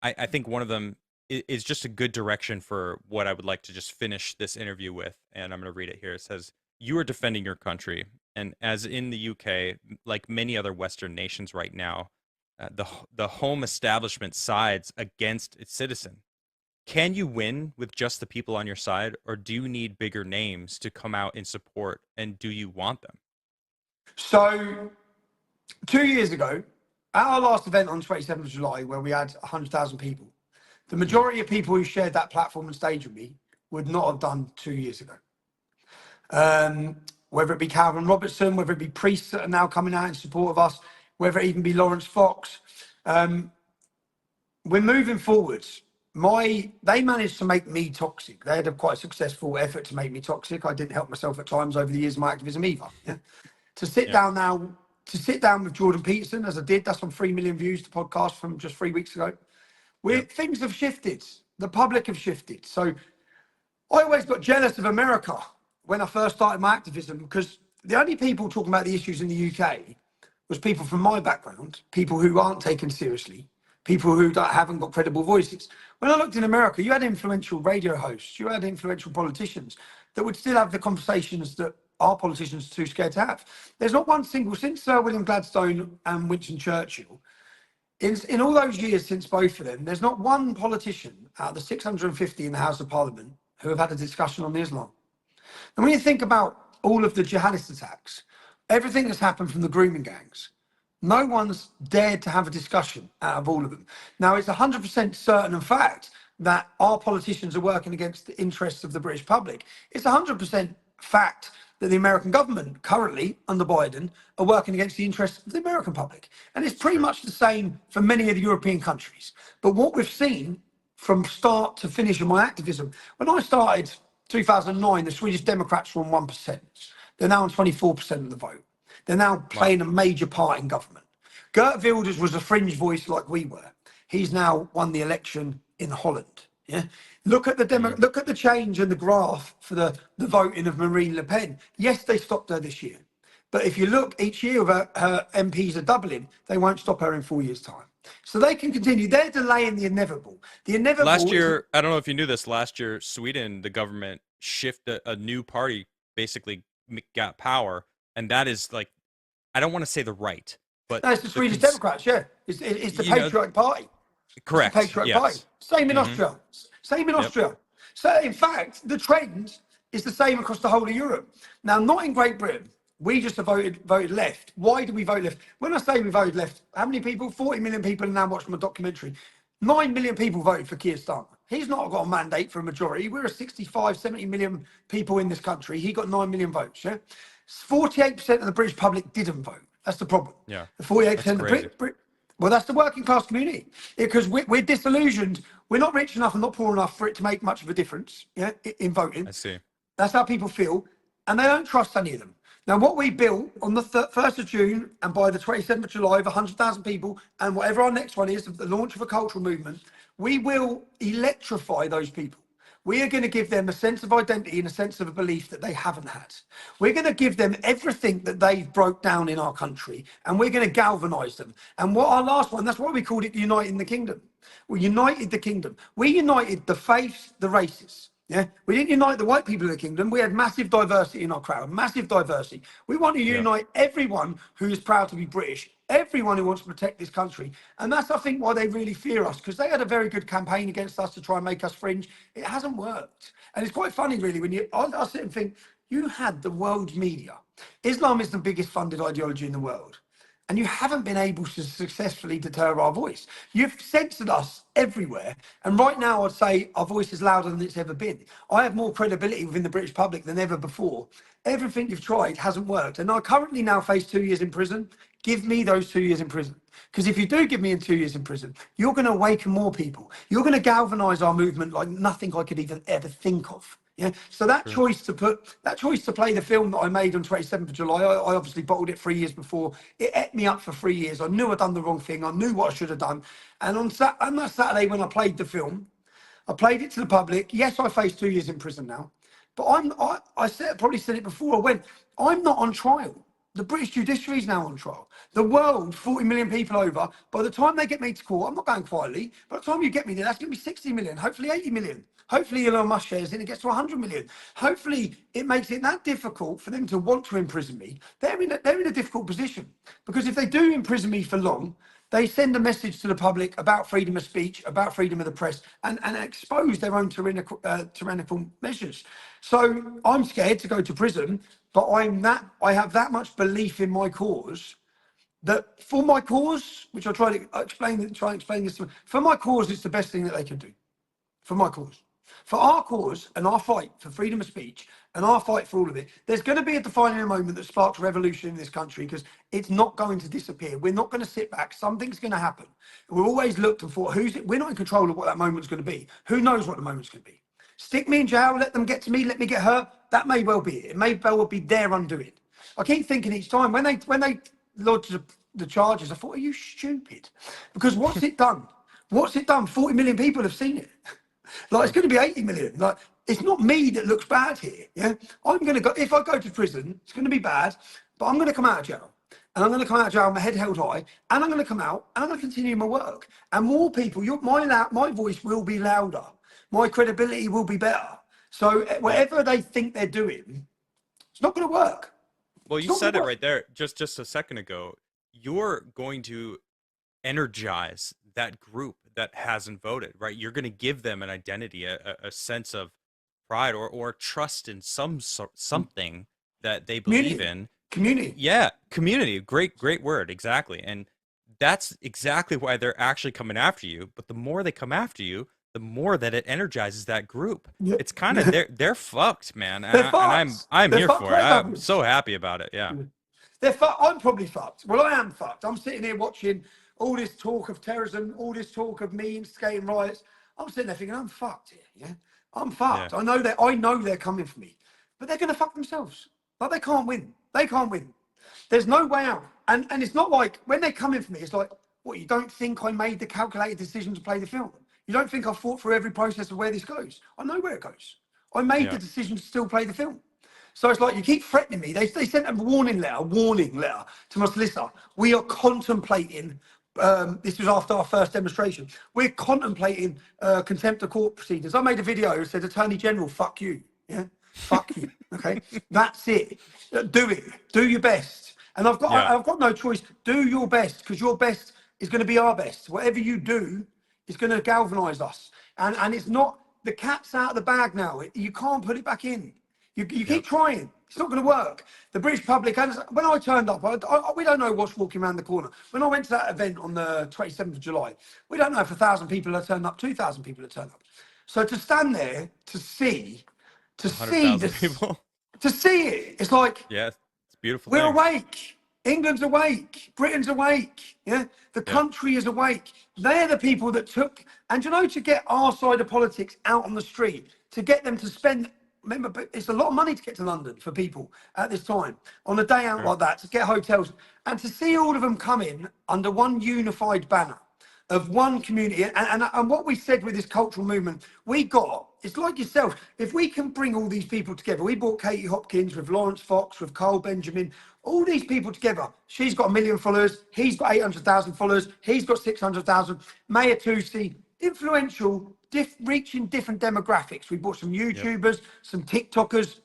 I think one of them is just a good direction for what I would like to just finish this interview with. And I'm going to read it here. It says, you are defending your country. And as in the UK, like many other Western nations right now, the home establishment sides against its citizen. can you win with just the people on your side, or do you need bigger names to come out in support, and do you want them? So 2 years ago, at our last event on 27th of July, where we had 100,000 people, the majority of people who shared that platform and stage with me would not have done 2 years ago. Whether it be Calvin Robertson, whether it be priests that are now coming out in support of us, whether it even be Lawrence Fox, we're moving forwards. They managed to make me toxic. They had a quite successful effort to make me toxic. I didn't help myself at times over the years of my activism either. Yeah? To sit down with Jordan Peterson, as I did, that's on 3 million views, the podcast from just 3 weeks ago. Things have shifted. The public have shifted. So I always got jealous of America when I first started my activism, because the only people talking about the issues in the UK was people from my background, people who aren't taken seriously, people who haven't got credible voices. When I looked in America, you had influential radio hosts, you had influential politicians that would still have the conversations that our politicians are too scared to have. There's not one single, since Sir William Gladstone and Winston Churchill, in all those years since both of them, there's not one politician out of the 650 in the House of Parliament who have had a discussion on Islam. And when you think about all of the jihadist attacks, everything that's happened from the grooming gangs, no one's dared to have a discussion out of all of them. Now, it's 100% certain and fact that our politicians are working against the interests of the British public. It's 100% fact that the American government currently, under Biden, are working against the interests of the American public. And it's pretty much the same for many of the European countries. But what we've seen from start to finish in my activism, when I started 2009, the Swedish Democrats were on 1%. They're now on 24% of the vote. They're now playing a major part in government. Geert Wilders was a fringe voice like we were. He's now won the election in Holland. Yeah. Look at the change in the graph for the voting of Marine Le Pen. Yes, they stopped her this year. But if you look, each year her MPs are doubling. They won't stop her in 4 years' time. So they can continue. They're delaying the inevitable. The inevitable. Last year, I don't know if you knew this, last year, Sweden, the government shifted a new party, basically got power. And that is like, I don't want to say the right, but no, it's the Swedish Democrats, yeah. It's the Patriotic Party. Correct. It's the Patriotic Party. Same in Austria. Same in Austria. So, in fact, the trend is the same across the whole of Europe. Now, not in Great Britain. We just voted left. Why do we vote left? When I say we voted left, how many people? 40 million people are now watching my documentary. 9 million people voted for Keir Starmer. He's not got a mandate for a majority. We're a 65, 70 million people in this country. He got 9 million votes, yeah? 48% of the British public didn't vote. That's the problem. Yeah. 48% of the well, that's the working class community, because we're disillusioned. We're not rich enough and not poor enough for it to make much of a difference, yeah, in voting. I see. That's how people feel, and they don't trust any of them. Now, what we built on the 1st of June and by the 27th of July of 100,000 people, and whatever our next one is, the launch of a cultural movement, we will electrify those people. We are going to give them a sense of identity and a sense of a belief that they haven't had. We're going to give them everything that they've broke down in our country, and we're going to galvanise them. And what our last one, that's why we called it Uniting the Kingdom. We united the kingdom. We united the faiths, the races. Yeah, we didn't unite the white people of the kingdom. We had massive diversity in our crowd, massive diversity. We want to unite everyone who is proud to be British, everyone who wants to protect this country. And that's, I think, why they really fear us, because they had a very good campaign against us to try and make us fringe. It hasn't worked. And it's quite funny, really, when I sit and think, you had the world media. Islam is the biggest funded ideology in the world. And you haven't been able to successfully deter our voice. You've censored us everywhere. And right now, I'd say our voice is louder than it's ever been. I have more credibility within the British public than ever before. Everything you've tried hasn't worked. And I currently now face 2 years in prison. Give me those 2 years in prison. Because if you do give me 2 years in prison, you're going to awaken more people. You're going to galvanise our movement like nothing I could even ever think of. Yeah. So that choice to play the film that I made on 27th of July, I obviously bottled it 3 years before. It ate me up for 3 years. I knew I'd done the wrong thing. I knew what I should have done. And on that Saturday when I played the film, I played it to the public. Yes, I face 2 years in prison now, but I probably said it before. I'm not on trial. The British judiciary is now on trial. The world, 40 million people over. By the time they get me to court, I'm not going quietly. By the time you get me there, that's going to be 60 million, hopefully 80 million. Hopefully Elon Musk shares in, it gets to 100 million. Hopefully it makes it that difficult for them to want to imprison me. They're in a difficult position, because if they do imprison me for long, They send a message to the public about freedom of speech, about freedom of the press, and expose their own tyrannical measures. So I'm scared to go to prison, but I have that much belief in my cause that for my cause, which I try and explain this to, for my cause, it's the best thing that they can do. For my cause. For our cause and our fight for freedom of speech and our fight for all of it, there's going to be a defining moment that sparks revolution in this country, because it's not going to disappear. We're not going to sit back. Something's going to happen. We've always looked and thought, we're not in control of what that moment's going to be. Who knows what the moment's going to be? Stick me in jail, let them get to me, let me get hurt. That may well be it. It may well be their undoing. I keep thinking each time when they lodge the charges, I thought, are you stupid? Because what's it done? What's it done? 40 million people have seen it. Like, it's going to be 80 million. Like, it's not me that looks bad here. Yeah, I'm going to go. If I go to prison, it's going to be bad, but I'm going to come out of jail, and I'm going to come out of jail with my head held high, and I'm going to come out and I'm going to continue my work. And more people, my voice will be louder. My credibility will be better. So whatever they think they're doing, it's not going to work. Well, you said it right there just a second ago. You're going to energize that group that hasn't voted, right? You're going to give them an identity, a sense of pride or trust in something that they believe in. Community. Yeah, community. Great word. Exactly. And that's exactly why they're actually coming after you. But the more they come after you, the more that it energizes that group. Yeah. It's kind of they're fucked, man. And I'm here for it. I'm so happy about it. Yeah. They're fucked. I'm probably fucked. Well, I am fucked. I'm sitting here watching all this talk of terrorism, all this talk of me instigating riots. I'm sitting there thinking, I'm fucked here. Yeah, I'm fucked. Yeah. I know they're coming for me, but they're gonna fuck themselves. Like, they can't win. They can't win. There's no way out. And it's not like when they're coming for me, it's like, what, you don't think I made the calculated decision to play the film? You don't think I thought through every process of where this goes? I know where it goes. I made the decision to still play the film. So it's like, you keep threatening me. They sent a warning letter to my solicitor. We are contemplating, this was after our first demonstration, we're contemplating contempt of court proceedings. I made a video that said, Attorney General, fuck you. Yeah, fuck you. Okay, that's it. Do it. Do your best. And I've got no choice. Do your best, because your best is going to be our best. Whatever you do is going to galvanise us. And it's not, the cat's out of the bag now. You can't put it back in. You keep trying. It's not going to work. The British public, when I turned up, we don't know what's walking around the corner. When I went to that event on the 27th of July, we don't know if 1,000 people had turned up, 2,000 people had turned up. So to stand there, to see people. To see it, it's like, yeah, it's beautiful. We're awake. England's awake. Britain's awake. Yeah, the country is awake. They're the people that took, and to get our side of politics out on the street, to get them to spend. Remember, it's a lot of money to get to London for people at this time on a day out like that, to get hotels, and to see all of them come in under one unified banner of one community. And what we said with this cultural movement, it's like yourself. If we can bring all these people together, we brought Katie Hopkins with Lawrence Fox, with Carl Benjamin, all these people together. She's got 1 million followers. He's got 800,000 followers. He's got 600,000. Maya Tusi, influential, reaching different demographics. We brought some YouTubers, some TikTokers.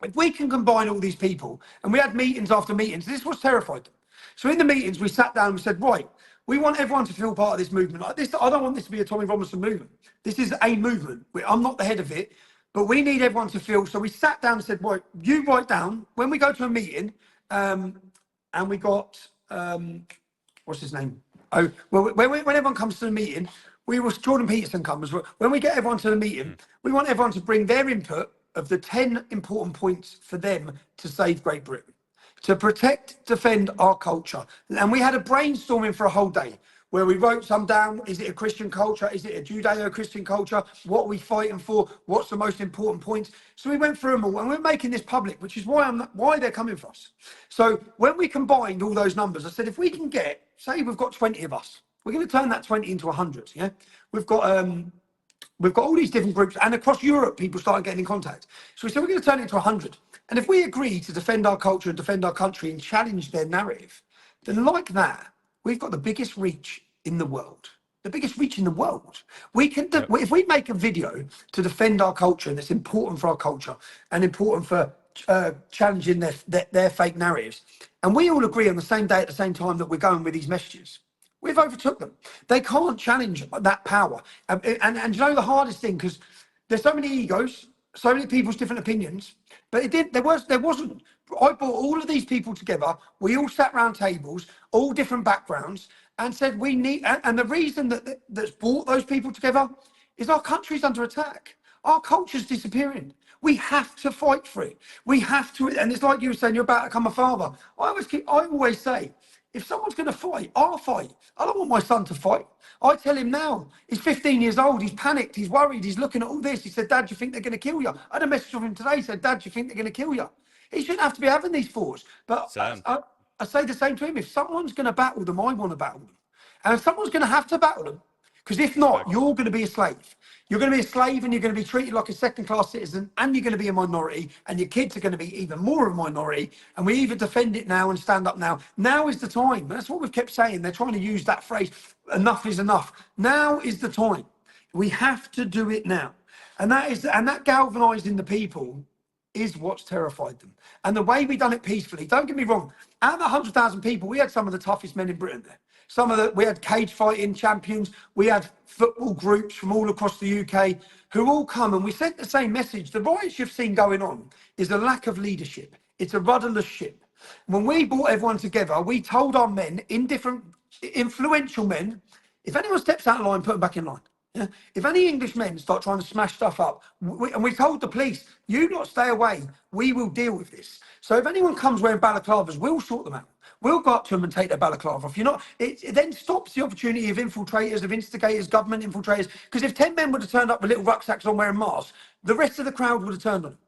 If we can combine all these people, and we had meetings after meetings, this was terrified them. So in the meetings, we sat down and we said, right, we want everyone to feel part of this movement. Like this, I don't want this to be a Tommy Robinson movement. This is a movement. I'm not the head of it, but we need everyone to feel. So we sat down and said, right, you write down, when we go to a meeting, and we got, what's his name? Oh, well, when everyone comes to the meeting, Jordan Peterson comes. When we get everyone to the meeting, we want everyone to bring their input of the 10 important points for them to save Great Britain, to protect, defend our culture. And we had a brainstorming for a whole day where we wrote some down. Is it a Christian culture? Is it a Judeo-Christian culture? What are we fighting for? What's the most important points? So we went through them all, and we're making this public, which is why they're coming for us. So when we combined all those numbers, I said, if we can get, say we've got 20 of us, we're going to turn that 20 into 100. Yeah, we've got all these different groups, and across Europe, people started getting in contact. So we said, we're going to turn it into 100. And if we agree to defend our culture and defend our country and challenge their narrative, then like that, we've got the biggest reach in the world. The biggest reach in the world. We can, if we make a video to defend our culture, and it's important for our culture and important for challenging their fake narratives, and we all agree on the same day at the same time that we're going with these messages, We've overtook them. They can't challenge that power. And you know the hardest thing, because there's so many egos, so many people's different opinions, but there wasn't. I brought all of these people together. We all sat round tables, all different backgrounds, and said we need. And the reason that's brought those people together is our country's under attack. Our culture's disappearing. We have to fight for it. We have to, and it's like you were saying, you're about to become a father. I always say, if someone's going to fight, I'll fight. I don't want my son to fight. I tell him now, he's 15 years old, he's panicked, he's worried, he's looking at all this. He said, Dad, do you think they're going to kill you? I had a message from him today, said, Dad, do you think they're going to kill you? He shouldn't have to be having these thoughts. But I say the same to him. If someone's going to battle them, I want to battle them. And if someone's going to have to battle them, because if not, you're going to be a slave. You're going to be a slave and you're going to be treated like a second-class citizen, and you're going to be a minority, and your kids are going to be even more of a minority. And we either defend it now and stand up now. Now is the time. That's what we've kept saying. They're trying to use that phrase, enough is enough. Now is the time. We have to do it now. And that galvanizing the people is what's terrified them. And the way we done it peacefully, don't get me wrong, out of the 100,000 people, we had some of the toughest men in Britain there. We had cage fighting champions, we had football groups from all across the UK who all come, and we sent the same message. The riots you've seen going on is a lack of leadership. It's a rudderless ship. When we brought everyone together, we told our men, influential men, if anyone steps out of line, put them back in line. Yeah? If any English men start trying to smash stuff up, and we told the police, you lot stay away, we will deal with this. So if anyone comes wearing balaclavas, we'll sort them out. We'll go up to them and take their balaclava off. It then stops the opportunity of infiltrators, of instigators, government infiltrators. Because if 10 men would have turned up with little rucksacks on wearing masks, the rest of the crowd would have turned on them.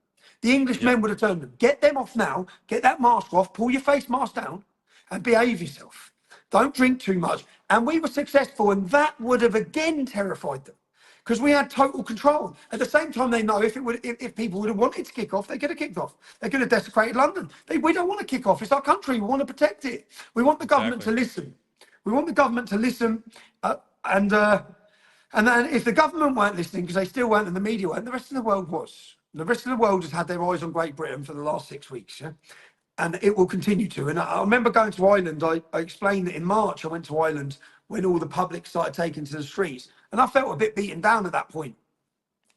The English men would have turned them. Get them off now, get that mask off, pull your face mask down, and behave yourself. Don't drink too much. And we were successful, and that would have again terrified them, because we had total control. At the same time, they know if people would have wanted to kick off, they could have kicked off. They could have desecrated London. We don't want to kick off. It's our country. We want to protect it. We want the government to listen. We want the government to listen. And then if the government weren't listening, because they still weren't, and the media weren't, the rest of the world was. The rest of the world has had their eyes on Great Britain for the last 6 weeks. Yeah? And it will continue to. And I remember going to Ireland. I explained that in March I went to Ireland when all the public started taking to the streets. And I felt a bit beaten down at that point.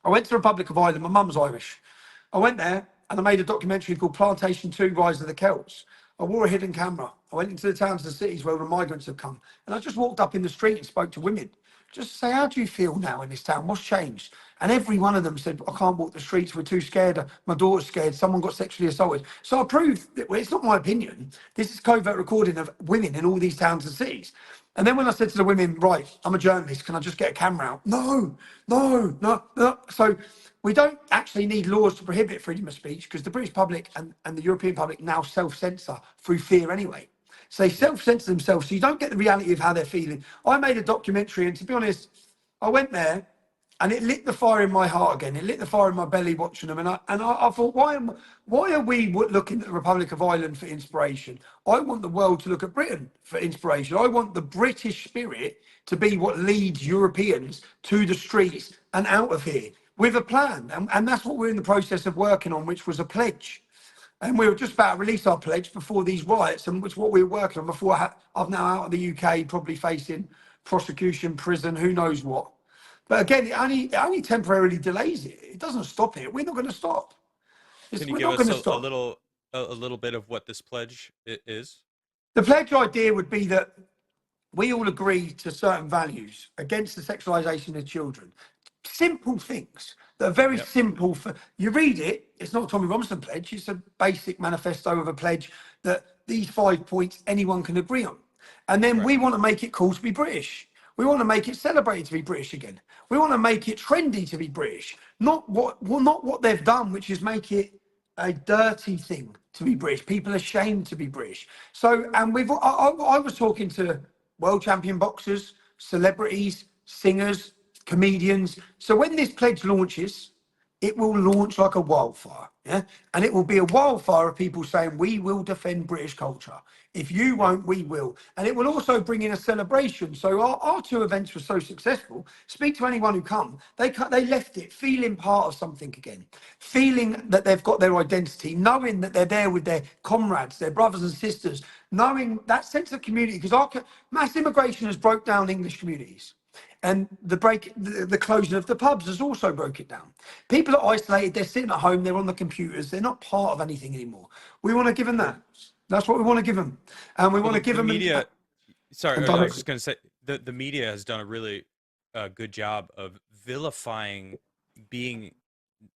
I went to the Republic of Ireland. My mum's Irish. I went there and I made a documentary called Plantation 2, Rise of the Celts. I wore a hidden camera. I went into the towns and cities where the migrants had come. And I just walked up in the street and spoke to women. Just to say, how do you feel now in this town? What's changed? And every one of them said, I can't walk the streets. We're too scared. My daughter's scared. Someone got sexually assaulted. So I proved that, well, it's not my opinion. This is covert recording of women in all these towns and cities. And then when I said to the women, right, I'm a journalist, can I just get a camera out? No. So we don't actually need laws to prohibit freedom of speech, because the British public and the European public now self-censor through fear anyway. So they self-censor themselves, so you don't get the reality of how they're feeling. I made a documentary, and to be honest, I went there and it lit the fire in my heart again. It lit the fire in my belly watching them. And I thought, why are we looking at the Republic of Ireland for inspiration? I want the world to look at Britain for inspiration. I want the British spirit to be what leads Europeans to the streets and out of here with a plan. And that's what we're in the process of working on, which was a pledge. And we were just about to release our pledge before these riots, and which what we were working on before I'm now out of the UK, probably facing prosecution, prison, who knows what. But again, it only temporarily delays it. It doesn't stop it. We're not going to stop. Can you give us a little bit of what this pledge is? The pledge idea would be that we all agree to certain values against the sexualization of children. Simple things that are very simple. You read it, it's not a Tommy Robinson pledge, it's a basic manifesto of a pledge that these 5 points anyone can agree on. And then we want to make it cool to be British. We want to make it celebrated to be British again. We want to make it trendy to be British. Not what they've done, which is make it a dirty thing to be British. People are ashamed to be British. So, and I was talking to world champion boxers, celebrities, singers, comedians. So when this pledge launches, it will launch like a wildfire, yeah? And it will be a wildfire of people saying, we will defend British culture. If you won't, we will. And it will also bring in a celebration. So our two events were so successful. Speak to anyone who come. They left it feeling part of something again, feeling that they've got their identity, knowing that they're there with their comrades, their brothers and sisters, knowing that sense of community, because our mass immigration has broke down English communities. And the closing of the pubs has also broke it down. People are isolated, they're sitting at home, they're on the computers, they're not part of anything anymore. We want to give them that. That's what we want to give them. And we want to give them... media, sorry, and I was just going to say, the media has done a really good job of vilifying being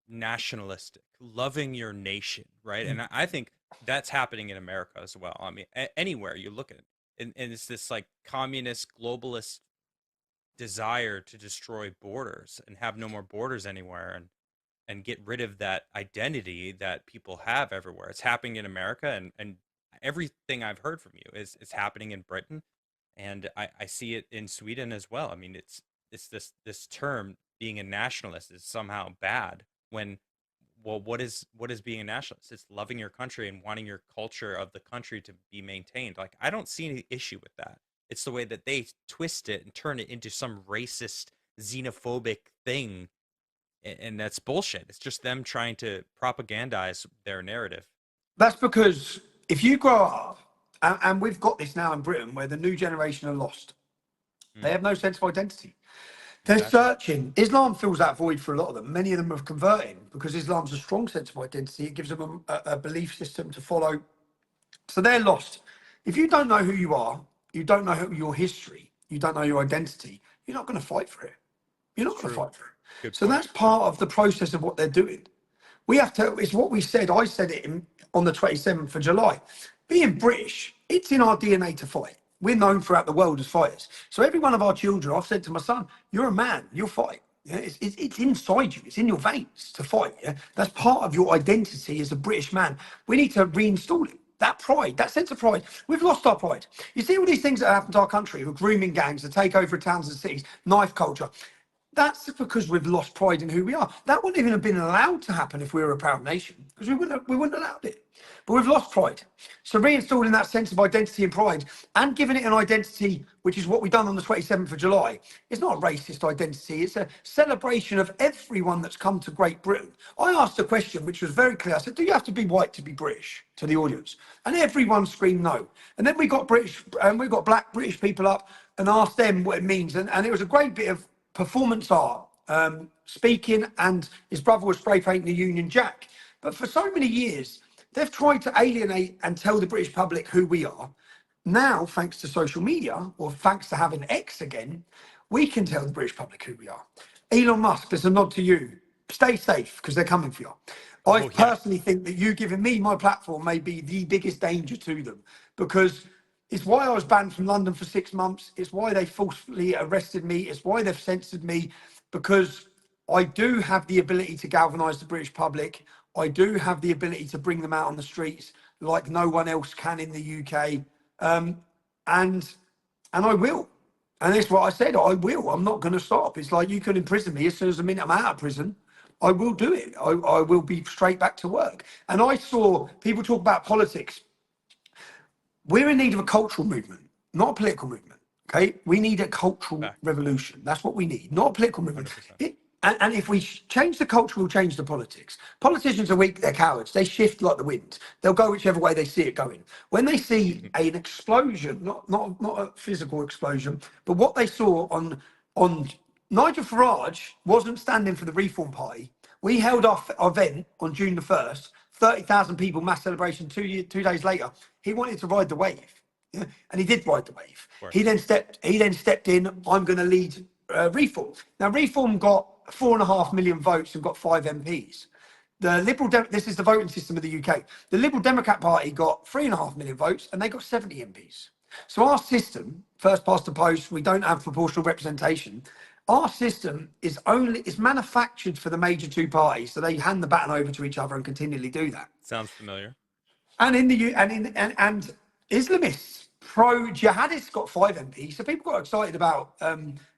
nationalistic, loving your nation, right? And I think that's happening in America as well. I mean, anywhere you look at it. And it's this like communist, globalist desire to destroy borders and have no more borders anywhere, and get rid of that identity that people have everywhere. It's happening in America, and everything I've heard from you is happening in Britain, and I see it in Sweden as well. I mean, it's this term, being a nationalist, is somehow bad, when, well, what is being a nationalist? It's loving your country and wanting your culture of the country to be maintained. Like, I don't see any issue with that. It's the way that they twist it and turn it into some racist, xenophobic thing, and that's bullshit. It's just them trying to propagandize their narrative. That's because if you grow up, and we've got this now in Britain, where the new generation are lost. They have no sense of identity. They're searching. Islam fills that void for a lot of them. Many of them are converting because Islam's a strong sense of identity. It gives them a belief system to follow. So they're lost. If you don't know who you are, you don't know your history, you don't know your identity, you're not going to fight for it. You're not going to fight for it. Good so point. That's part of the process of what they're doing. We have to, it's what we said, I said it on the 27th of July. Being British, it's in our DNA to fight. We're known throughout the world as fighters. So every one of our children, I've said to my son, you're a man, you'll fight. Yeah? It's inside you, it's in your veins to fight. Yeah? That's part of your identity as a British man. We need to reinstall it. That pride, that sense of pride. We've lost our pride. You see all these things that happen to our country, with grooming gangs, the takeover of towns and cities, knife culture. That's because we've lost pride in who we are. That wouldn't even have been allowed to happen if we were a proud nation, because we wouldn't have allowed it. But we've lost pride. So reinstalling that sense of identity and pride, and giving it an identity, which is what we've done on the 27th of July, it's not a racist identity. It's a celebration of everyone that's come to Great Britain. I asked a question which was very clear. I said, do you have to be white to be British, to the audience? And everyone screamed no. And then we got black British people up and asked them what it means. And it was a great bit of performance art, speaking, and his brother was spray painting the Union Jack. But for so many years, they've tried to alienate and tell the British public who we are. Now, thanks to social media, or thanks to having X again, we can tell the British public who we are. Elon Musk, there's a nod to you. Stay safe, because they're coming for you. I personally think that you giving me my platform may be the biggest danger to them, because it's why I was banned from London for 6 months. It's why they forcefully arrested me. It's why they've censored me, because I do have the ability to galvanise the British public. I do have the ability to bring them out on the streets like no one else can in the UK. And I will. And that's what I said, I will. I'm not going to stop. It's like, you can imprison me as soon as the minute I'm out of prison. I will do it. I will be straight back to work. And I saw people talk about politics. We're in need of a cultural movement, not a political movement. Okay, we need a cultural revolution. That's what we need, not a political movement. And if we change the culture, we'll change the politics. Politicians are weak, they're cowards. They shift like the wind. They'll go whichever way they see it going. When they see an explosion, not a physical explosion, but what they saw on Nigel Farage wasn't standing for the Reform Party. We held our event on June the 1st, 30,000 people, mass celebration. 2 days later, he wanted to ride the wave. Yeah? And he did ride the wave. He then stepped in, I'm going to lead Reform. Now, Reform got 4.5 million votes and got 5 MPs. The this is the voting system of the UK. The Liberal Democrat Party got 3.5 million votes and they got 70 MPs. So our system, first past the post, we don't have proportional representation. Our system is manufactured for the major two parties, so they hand the baton over to each other and continually do that. Sounds familiar. And and Islamists, pro-jihadists got 5 MPs. So people got excited about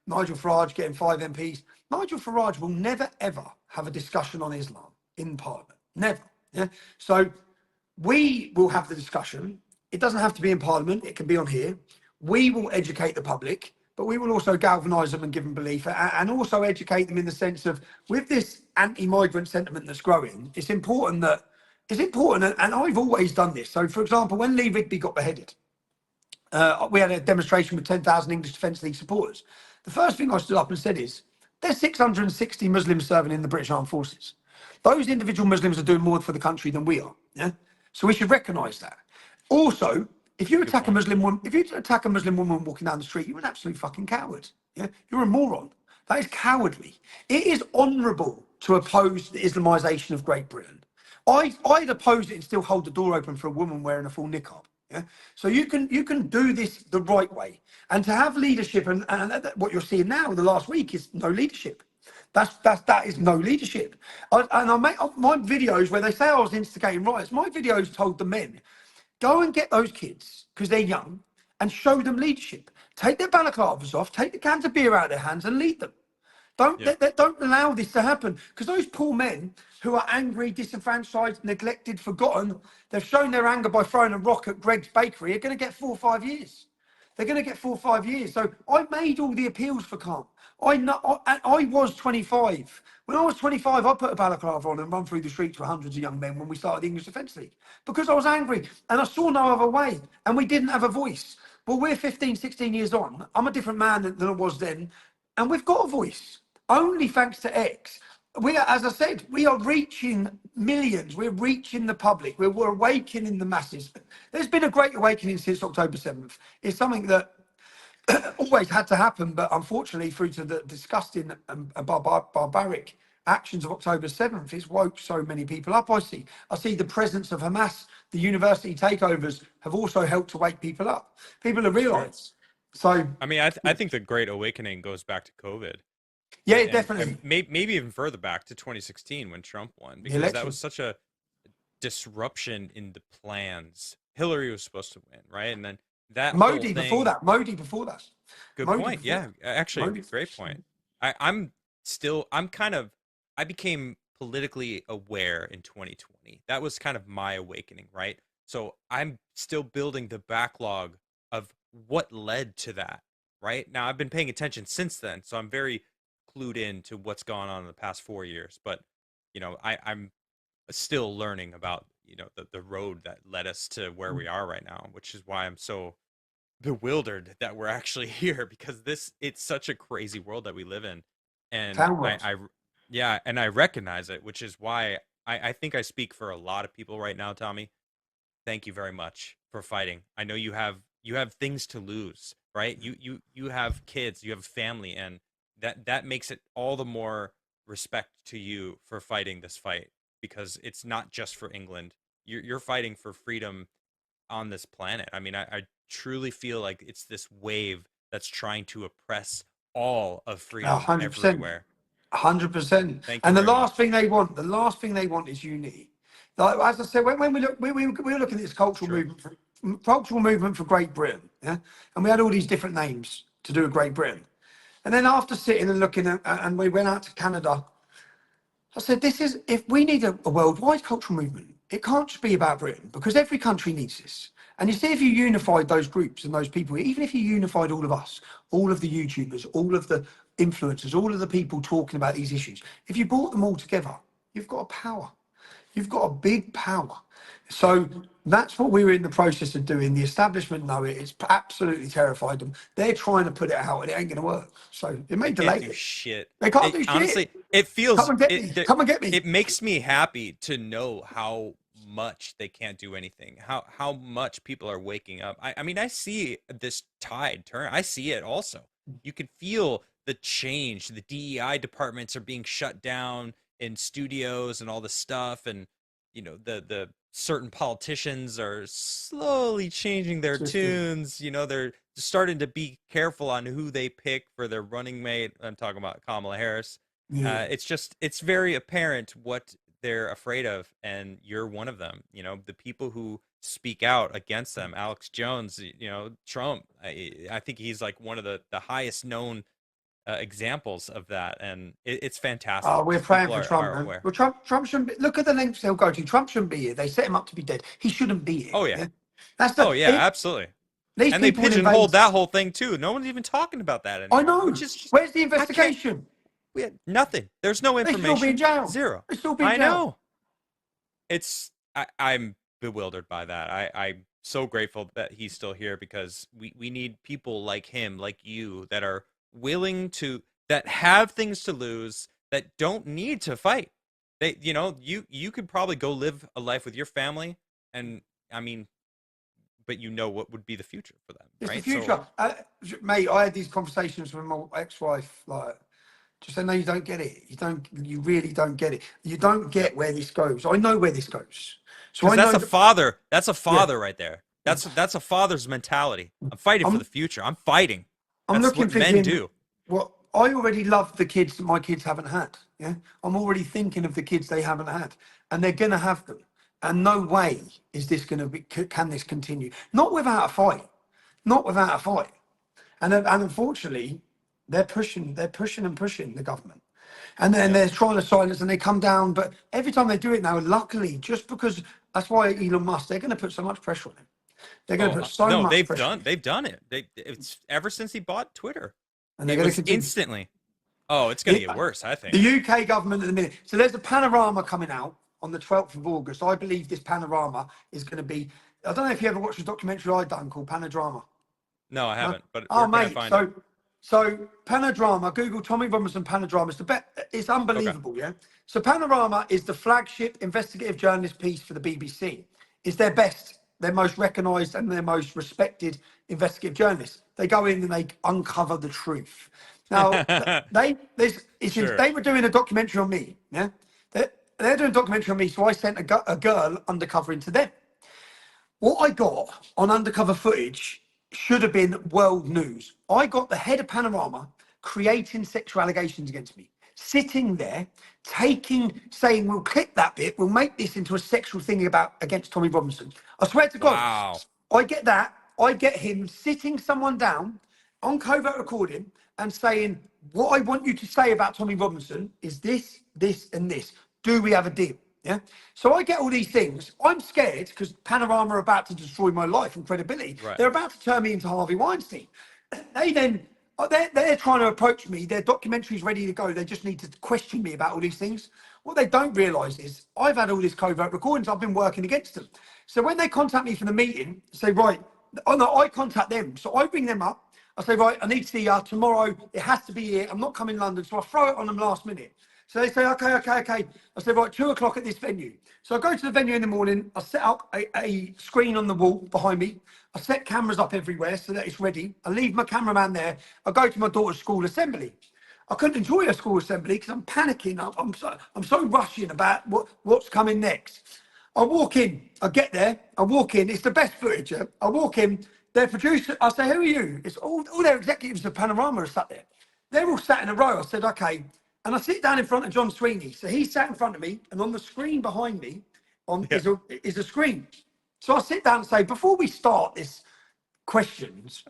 Nigel Farage getting 5 MPs. Nigel Farage will never ever have a discussion on Islam in Parliament. Never. Yeah. So we will have the discussion. It doesn't have to be in Parliament. It can be on here. We will educate the public, but we will also galvanise them and give them belief, and also educate them in the sense of, with this anti-migrant sentiment that's growing, it's important, and I've always done this. So, for example, when Lee Rigby got beheaded, we had a demonstration with 10,000 English Defence League supporters. The first thing I stood up and said is, there's 660 Muslims serving in the British Armed Forces. Those individual Muslims are doing more for the country than we are. Yeah, so we should recognise that. Also, if you attack a Muslim woman, walking down the street, you're an absolute fucking coward. Yeah, you're a moron. That is cowardly. It is honourable to oppose the Islamisation of Great Britain. I'd oppose it and still hold the door open for a woman wearing a full niqab. Yeah, so you can do this the right way, and to have leadership, and what you're seeing now in the last week is no leadership. That is no leadership. I make my videos where they say I was instigating riots. My videos told the men, go and get those kids because they're young and show them leadership. Take their balaclavas off, take the cans of beer out of their hands and lead them. Don't allow this to happen, because those poor men who are angry, disenfranchised, neglected, forgotten, they've shown their anger by throwing a rock at Greg's bakery, are going to get 4 or 5 years. They're going to get 4 or 5 years. So I made all the appeals for calm. I was 25. When I was 25, I put a balaclava on and run through the streets with hundreds of young men when we started the English Defence League, because I was angry and I saw no other way, and we didn't have a voice. Well, we're 15, 16 years on. I'm a different man than I was then, and we've got a voice. Only thanks to X. We are, as I said, we are reaching millions. We're reaching the public. We're awakening the masses. There's been a great awakening since October 7th. It's something that always had to happen, but unfortunately, through to the disgusting and barbaric actions of October 7th, it's woke so many people up. I see the presence of Hamas, the university takeovers have also helped to wake people up. People have realised. So, I mean, I think the Great Awakening goes back to COVID. Yeah, definitely. And maybe even further back to 2016 when Trump won, because that was such a disruption in the plans. Hillary was supposed to win, right? And then that Modi before that. Good point. Yeah, actually, great point. I became politically aware in 2020. That was kind of my awakening, right? So I'm still building the backlog of what led to that, right? Now I've been paying attention since then, so I'm very clued in to what's gone on in the past 4 years. But I'm still learning about the road that led us to where we are right now, which is why I'm so bewildered that we're actually here, because it's such a crazy world that we live in, and I recognize it, which is why I think I speak for a lot of people right now. Tommy, thank you very much for fighting. I know you have things to lose, right? You have kids, you have a family, and that makes it all the more respect to you for fighting this fight, because it's not just for England. You're fighting for freedom on this planet. I mean, I truly feel like it's this wave that's trying to oppress all of freedom 100%, everywhere. 100%. And the last thing they want is unity. Like, as I said, when we're looking at this cultural movement for Great Britain, yeah, and we had all these different names to do with Great Britain. And then after sitting and looking at, and we went out to Canada, I said, if we need a worldwide cultural movement, it can't just be about Britain, because every country needs this. And you see, if you unified those groups and those people, even if you unified all of us, all of the YouTubers, all of the influencers, all of the people talking about these issues, if you brought them all together, you've got a power. You've got a big power. So that's what we were in the process of doing. The establishment know it. It's absolutely terrified them. They're trying to put it out, and it ain't going to work. So it may delay it. Shit. They can't do shit. Honestly, it feels. Come and get me. Come and get me. It makes me happy to know how much they can't do anything. How much people are waking up. I mean, I see this tide turn. I see it also. You can feel the change. The DEI departments are being shut down in studios and all this stuff, and the certain politicians are slowly changing their tunes. They're starting to be careful on who they pick for their running mate. I'm talking about Kamala Harris. Yeah. It's very apparent what they're afraid of, and you're one of them. The people who speak out against them, Alex Jones, Trump, I think he's like one of the highest known examples of that, and it's fantastic. Oh, we're praying for Trump. Well, Trump shouldn't be. Look at the lengths they'll go to. Trump shouldn't be here. They set him up to be dead. He shouldn't be here. Oh yeah. Absolutely. And they pigeonholed that whole thing too. No one's even talking about that anymore. I know. Where's the investigation? We had nothing. There's no information. They still be in jail. Zero. They still be in jail. I know. I'm bewildered by that. so grateful that he's still here, because we need people like him, like you, that are willing to, that have things to lose, that don't need to fight. They, you know, you could probably go live a life with your family, and I mean, but you know what would be the future for them, It's the right? So, future. Mate, I had these conversations with my ex-wife, like, just saying, no, you don't get it. You really don't get it. You don't yeah, get where this goes. I know where this goes. So because I know that, that's a yeah, father right there. That's a father's mentality. I'm fighting for I'm, the future. I'm fighting. I'm That's looking, what men thinking, do. well, I already love the kids that my kids haven't had. Yeah. I'm already thinking of the kids they haven't had, and they're going to have them. And no way is this going to be, can this continue? Not without a fight. Not without a fight. And unfortunately, they're pushing and pushing the government. And then Yep. they're trying to silence and they come down. But every time they do it now, luckily, just because that's why Elon Musk, they're going to put so much pressure on him. They're going Oh to put so no, much pressure on him. they've done it. It's ever since he bought Twitter. And they're It going to was continue. instantly. Oh, it's gonna The, get worse, I the think. UK government at the minute. So there's a panorama coming out on the 12th of August. I believe this panorama is going to be, I don't know if you ever watched a documentary I done called Panodrama. No, I No? haven't. But Oh, where can I mate. find it? So Panodrama, Google Tommy Robinson Panodrama. It's Okay. unbelievable, yeah? So Panorama is the flagship investigative journalist piece for the BBC. It's their best, their most recognised and their most respected investigative journalists. They go in and they uncover the truth. Now, Sure. they were doing a documentary on me, yeah? They're doing a documentary on me, so I sent a girl undercover into them. What I got on undercover footage should have been world news. I got the head of Panorama creating sexual allegations against me, sitting there, saying, we'll clip that bit, we'll make this into a sexual thing against Tommy Robinson. I swear to God, Wow. I get that. I get him sitting someone down on covert recording and saying, what I want you to say about Tommy Robinson is this, this, and this. Do we have a deal? Yeah. So I get all these things. I'm scared because Panorama are about to destroy my life and credibility. Right. They're about to turn me into Harvey Weinstein. They then, they're trying to approach me. Their documentary's ready to go. They just need to question me about all these things. What they don't realise is I've had all these covert recordings. I've been working against them. So when they contact me for the meeting, say, right, oh no, I contact them. So I bring them up. I say, right, I need to see you tomorrow. It has to be here. I'm not coming to London. So I throw it on them last minute. So they say, okay. I say, right, 2 o'clock at this venue. So I go to the venue in the morning. I set up a screen on the wall behind me. I set cameras up everywhere so that it's ready. I leave my cameraman there. I go to my daughter's school assembly. I couldn't enjoy a school assembly because I'm panicking. I'm so rushing about what's coming next. I walk in, I get there, I walk in, it's the best footage. Yeah? I walk in, their producer, I say, who are you? It's all their executives of Panorama are sat there. They're all sat in a row. I said, okay. And I sit down in front of John Sweeney. So he sat in front of me, and on the screen behind me Yeah. is a screen. So I sit down and say, before we start this questions,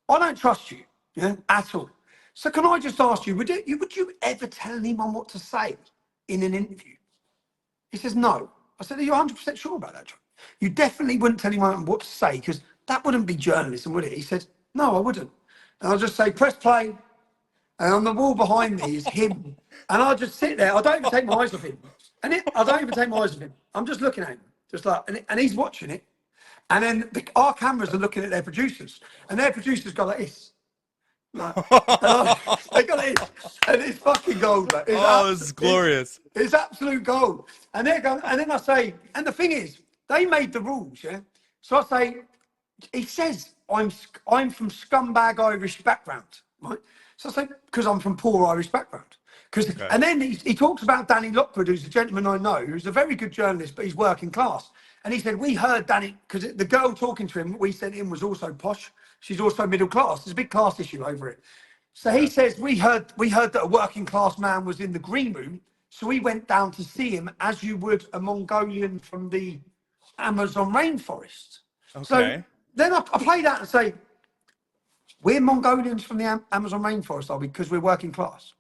I don't trust you, yeah, at all. So can I just ask you, would you ever tell anyone what to say in an interview? He says, no. I said, are you 100% sure about that, John? You definitely wouldn't tell anyone what to say because that wouldn't be journalism, would it? He said, no, I wouldn't. And I'll just say, press play. And on the wall behind me is him. And I'll just sit there. I don't even take my eyes off him. I don't even take my eyes off him. I'm just looking at him, just like, and he's watching it. And then our cameras are looking at their producers. And their producers go like this. Like, they got it, and it's fucking gold. Like, Oh, this is glorious. it's absolute gold. And they're going, and then I say, and the thing is, they made the rules, yeah. So I say, he says I'm from scumbag Irish background, right? So I say because I'm from poor Irish background. Okay. And then he talks about Danny Lockwood, who's a gentleman I know, who's a very good journalist, but he's working class. And he said, we heard Danny, because the girl talking to him, we sent in was also posh. She's also middle class. There's a big class issue over it. So he says, we heard that a working class man was in the green room. So we went down to see him as you would a Mongolian from the Amazon rainforest. So Okay. then I play that and say, we're Mongolians from the Amazon rainforest, are we? Because we're working class.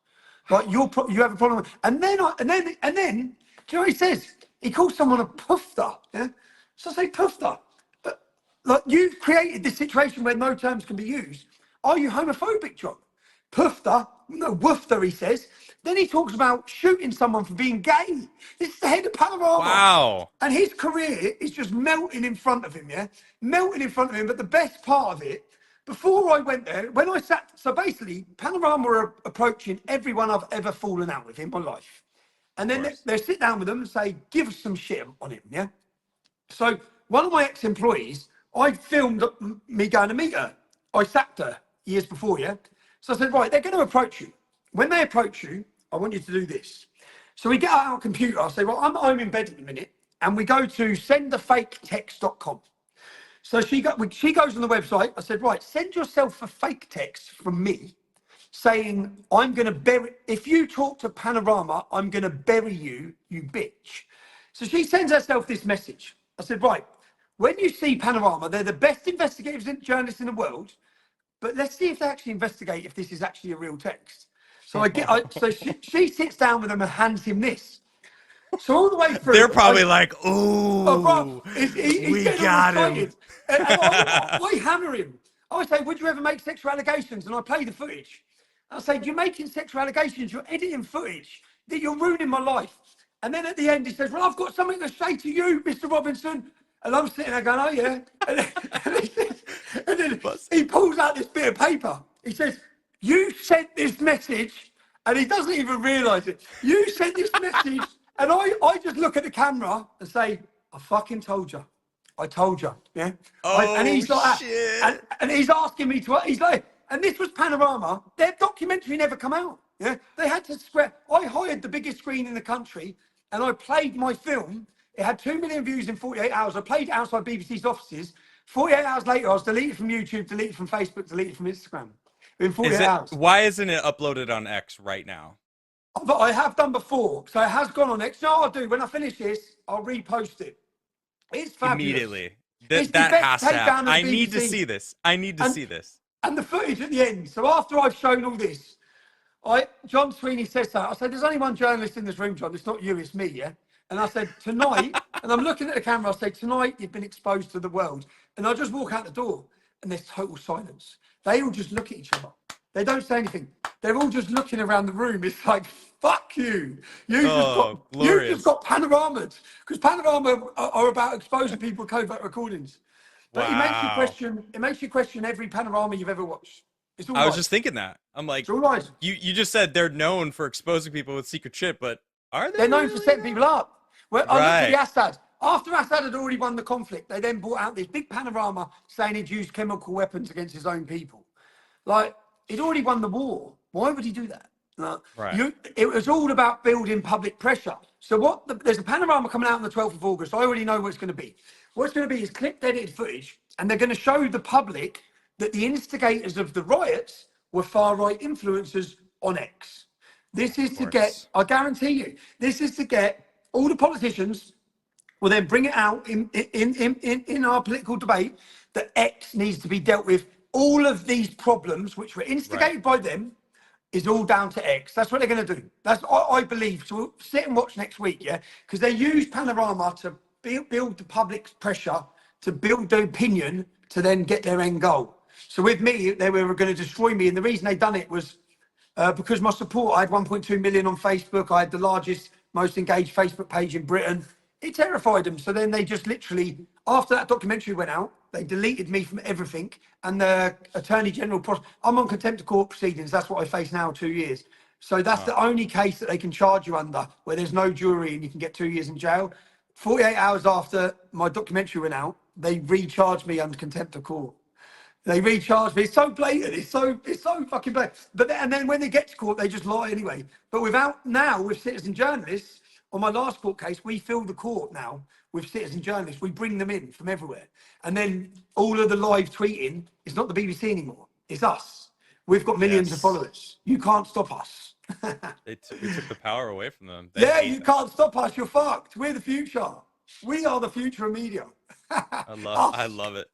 Like you have a problem. And then, do you know what he says? He calls someone a poofter. Yeah. So I say poofter. But like you've created this situation where no terms can be used. Are you homophobic, John? Poofter, no woofter, he says. Then he talks about shooting someone for being gay. This is the head of Panorama. Wow. And his career is just melting in front of him, yeah? Melting in front of him. But the best part of it, before I went there, when I sat, so basically, Panorama were approaching everyone I've ever fallen out with in my life. And then they sit down with them and say, give us some shit on him, yeah? So one of my ex-employees, I filmed me going to meet her. I sacked her years before, yeah? So I said, right, they're going to approach you. When they approach you, I want you to do this. So we get out our computer. I say, well, I'm at home in bed at the minute. And we go to sendafaketext.com. So she goes on the website. I said, right, send yourself a fake text from me saying, I'm going to bury, if you talk to Panorama, I'm going to bury you, you bitch. So she sends herself this message. I said, right, when you see Panorama, they're the best investigators and journalists in the world, but let's see if they actually investigate if this is actually a real text. So so she sits down with him and hands him this. So all the way through, they're probably like, "Ooh, oh, bro, we got him." And I hammer him. I say, "Would you ever make sexual allegations?" And I play the footage. I say, "You're making sexual allegations. You're editing footage. That you're ruining my life." And then at the end, he says, "Well, I've got something to say to you, Mr. Robinson." And I'm sitting there going, "Oh yeah." And then he pulls out this bit of paper. He says, "You sent this message," and he doesn't even realise it. "You sent this message," and I just look at the camera and say, "I fucking told you. I told you." Yeah. Oh, and he's like, shit. and he's asking me to. He's like, and this was Panorama. Their documentary never come out. Yeah. They had to square. I hired the biggest screen in the country, and I played my film. It had 2 million views in 48 hours. I played it outside BBC's offices. 48 hours later, I was deleted from YouTube, deleted from Facebook, deleted from Instagram. In 48 hours. Why isn't it uploaded on X right now? But I have done before, so it has gone on X. No, I'll do. When I finish this, I'll repost it. It's fabulous. Immediately. It's That the best has to happen. I takedown of need to BBC. see this. I need to see this. And the footage at the end. So after I've shown all this, John Sweeney says that. I said, "There's only one journalist in this room, John. It's not you, it's me, yeah?" And I said, "Tonight," and I'm looking at the camera, I say, "Tonight, you've been exposed to the world." And I just walk out the door, and there's total silence. They all just look at each other. They don't say anything. They're all just looking around the room. It's like, fuck you. You just got Panorama'd. Because Panorama are about exposing people with covert recordings. But it makes you question every Panorama you've ever watched. It's all I was just thinking that. I'm like, it's all lies. You just said they're known for exposing people with secret shit, but are they? They're known for setting people up. Well, I looked at Right. the Assad. After Assad had already won the conflict, they then brought out this big Panorama saying he'd used chemical weapons against his own people. Like, he'd already won the war. Why would he do that? Right. It was all about building public pressure. So there's a Panorama coming out on the 12th of August. I already know what it's going to be. What it's going to be is clipped, edited footage, and they're going to show the public that the instigators of the riots were far-right influencers on X. This is to get, I guarantee you, this is to get all the politicians will then bring it out in our political debate that X needs to be dealt with. All of these problems, which were instigated by them, is all down to X. That's what they're going to do. That's what I believe. So we'll sit and watch next week, yeah? Because they use Panorama to build the public's pressure, to build the opinion, to then get their end goal. So with me, they were going to destroy me. And the reason they done it was because my support, I had 1.2 million on Facebook. I had the largest, most engaged Facebook page in Britain. It terrified them. So then they just literally, after that documentary went out, they deleted me from everything. And the Attorney General, I'm on contempt of court proceedings. That's what I face now, 2 years. So that's the only case that they can charge you under, where there's no jury and you can get 2 years in jail. 48 hours after my documentary went out, they recharged me under contempt of court. They recharged me. It's so blatant. It's so fucking blatant. But and then when they get to court, they just lie anyway. But with citizen journalists, on my last court case, we fill the court now with citizen journalists. We bring them in from everywhere. And then all of the live tweeting is not the BBC anymore. It's us. We've got millions of followers. You can't stop us. We took the power away from them. You can't stop us. You're fucked. We're the future. We are the future of media. I love it.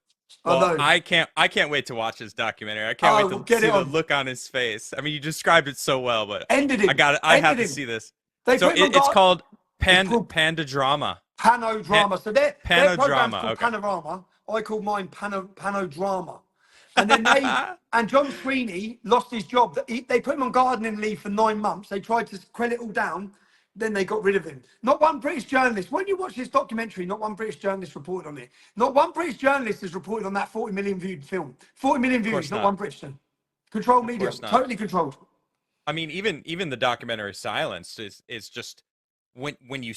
Well, I can't wait to watch this documentary. I can't wait to see the look on his face. I mean, you described it so well, but I have to see this. So it's called Pandadrama. Panodrama. So their program's called okay. Panorama. I call mine Panodrama. And then and John Sweeney lost his job. They put him on gardening leave for 9 months. They tried to quell it all down. Then they got rid of him. Not one British journalist. When you watch this documentary, not one British journalist reported on it. Not one British journalist has reported on that 40 million viewed film. 40 million views, not one British one. Controlled media, totally controlled. I mean, even the documentary Silence is just when you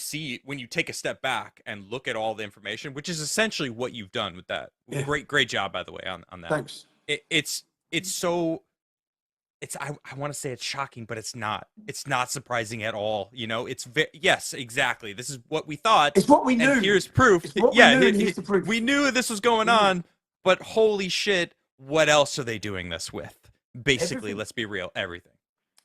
take a step back and look at all the information, which is essentially what you've done with that. Yeah. Great job, by the way, on that. Thanks. It's so. I want to say it's shocking, but it's not. It's not surprising at all. You know, yes, exactly. This is what we thought. It's what we knew. And here's proof. It's what we knew, here's the proof. We knew this was going on, but holy shit, what else are they doing this with? Basically, everything. Let's be real, everything.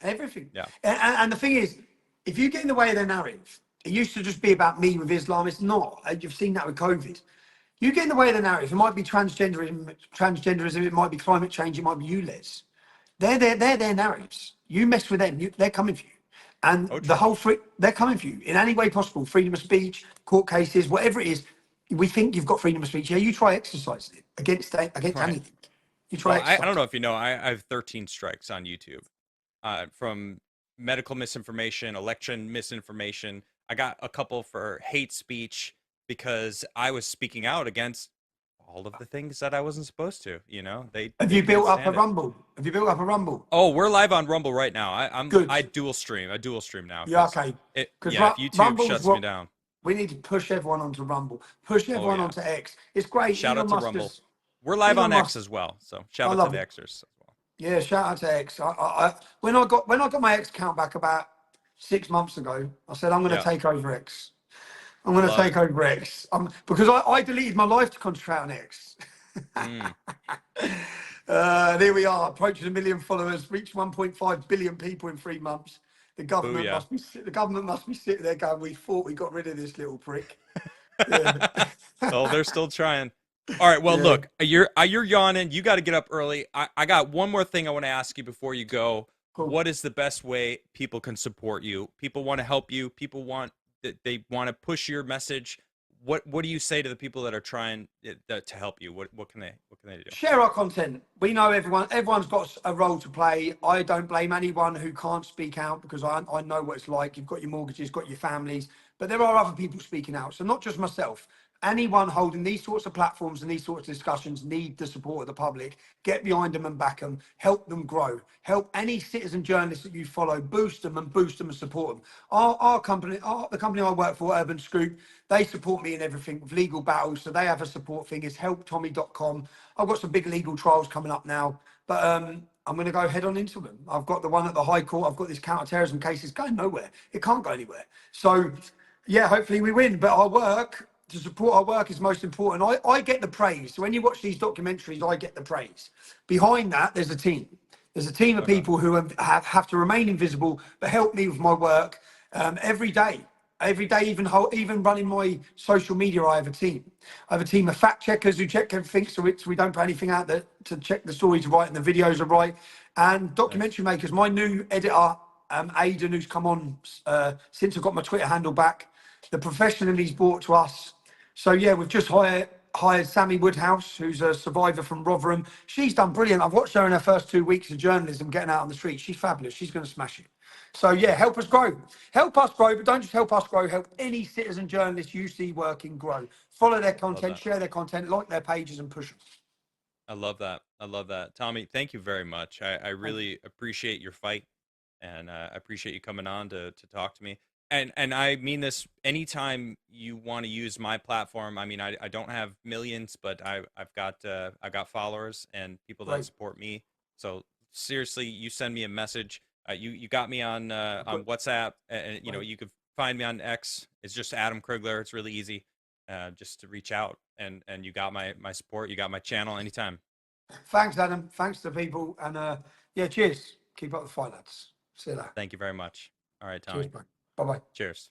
Everything. Yeah. And the thing is, if you get in the way of their narrative, it used to just be about me with Islam. It's not. You've seen that with COVID. You get in the way of the narrative. It might be transgenderism. It might be climate change. It might be you, Les. They're their narratives. You mess with them, they're coming for you. And they're coming for you in any way possible. Freedom of speech, court cases, whatever it is. We think you've got freedom of speech. Yeah, you try exercising it against anything. You try. I don't know if you know. I have 13 strikes on YouTube from medical misinformation, election misinformation. I got a couple for hate speech because I was speaking out against all of the things that I wasn't supposed to, you know. Have you built up a Rumble? Have you built up a Rumble? Oh, we're live on Rumble right now. I dual stream now. Yeah, okay. If YouTube shuts me down. We need to push everyone onto Rumble. Push everyone onto X. It's great. Shout out to Rumble. We're live on X as well. So shout out to the Xers as well. Yeah, shout out to X. When I got my X account back about 6 months ago, I said I'm going to take over X. I'm going to take over X because I deleted my life to concentrate on X. There we are, approaching 1 million followers, reached 1.5 billion people in 3 months. The government must be sitting there going, "We thought we got rid of this little prick." Yeah. Oh, they're still trying. All right, well, look, you're yawning. You got to get up early. I got one more thing I want to ask you before you go. Cool. What is the best way people can support you? People want to help you. People want. They want to push your message. What do you say to the people that are trying to help you? What can they do? Share our content. We know everyone's got a role to play. I don't blame anyone who can't speak out because I know what it's like. You've got your mortgages, got your families, but there are other people speaking out. So not just myself. Anyone holding these sorts of platforms and these sorts of discussions need the support of the public. Get behind them and back them. Help them grow. Help any citizen journalist that you follow. Boost them and support them. Our company, the company I work for, Urban Scoop, they support me in everything with legal battles. So they have a support thing. It's helptommy.com. I've got some big legal trials coming up now, but I'm going to go head on into them. I've got the one at the High Court. I've got this counter-terrorism case. It's going nowhere. It can't go anywhere. So yeah, hopefully we win. But our work, to support our work, is most important. I get the praise. So when you watch these documentaries, I get the praise. Behind that, there's a team. There's a team of people who have to remain invisible, but help me with my work every day. Every day, even running my social media, I have a team. I have a team of fact checkers who check everything, so we don't put anything out there to check the stories are right and the videos are right. And documentary makers. My new editor, Aidan, who's come on since I got my Twitter handle back. The professional he's brought to us. So yeah, we've just hired Sammy Woodhouse, who's a survivor from Rotherham. She's done brilliant. I've watched her in her first 2 weeks of journalism, getting out on the street. She's fabulous. She's going to smash it. So yeah, help us grow. Help us grow, but don't just help us grow. Help any citizen journalist you see working grow. Follow their content, share their content, like their pages, and push them. I love that. I love that. Tommy, thank you very much. I really appreciate your fight, and I appreciate you coming on to talk to me. And I mean this, anytime you want to use my platform. I mean, I don't have millions, but I've got followers and people that support me. So seriously, you send me a message. You got me on WhatsApp, and you know, you could find me on X. It's just Adam Crigler. It's really easy, just to reach out, and you got my support. You got my channel anytime. Thanks, Adam. Thanks to people, and yeah, cheers. Keep up the fight, lads. See you later. Thank you very much. All right, Tommy. Cheers, bye. Bye-bye. Cheers.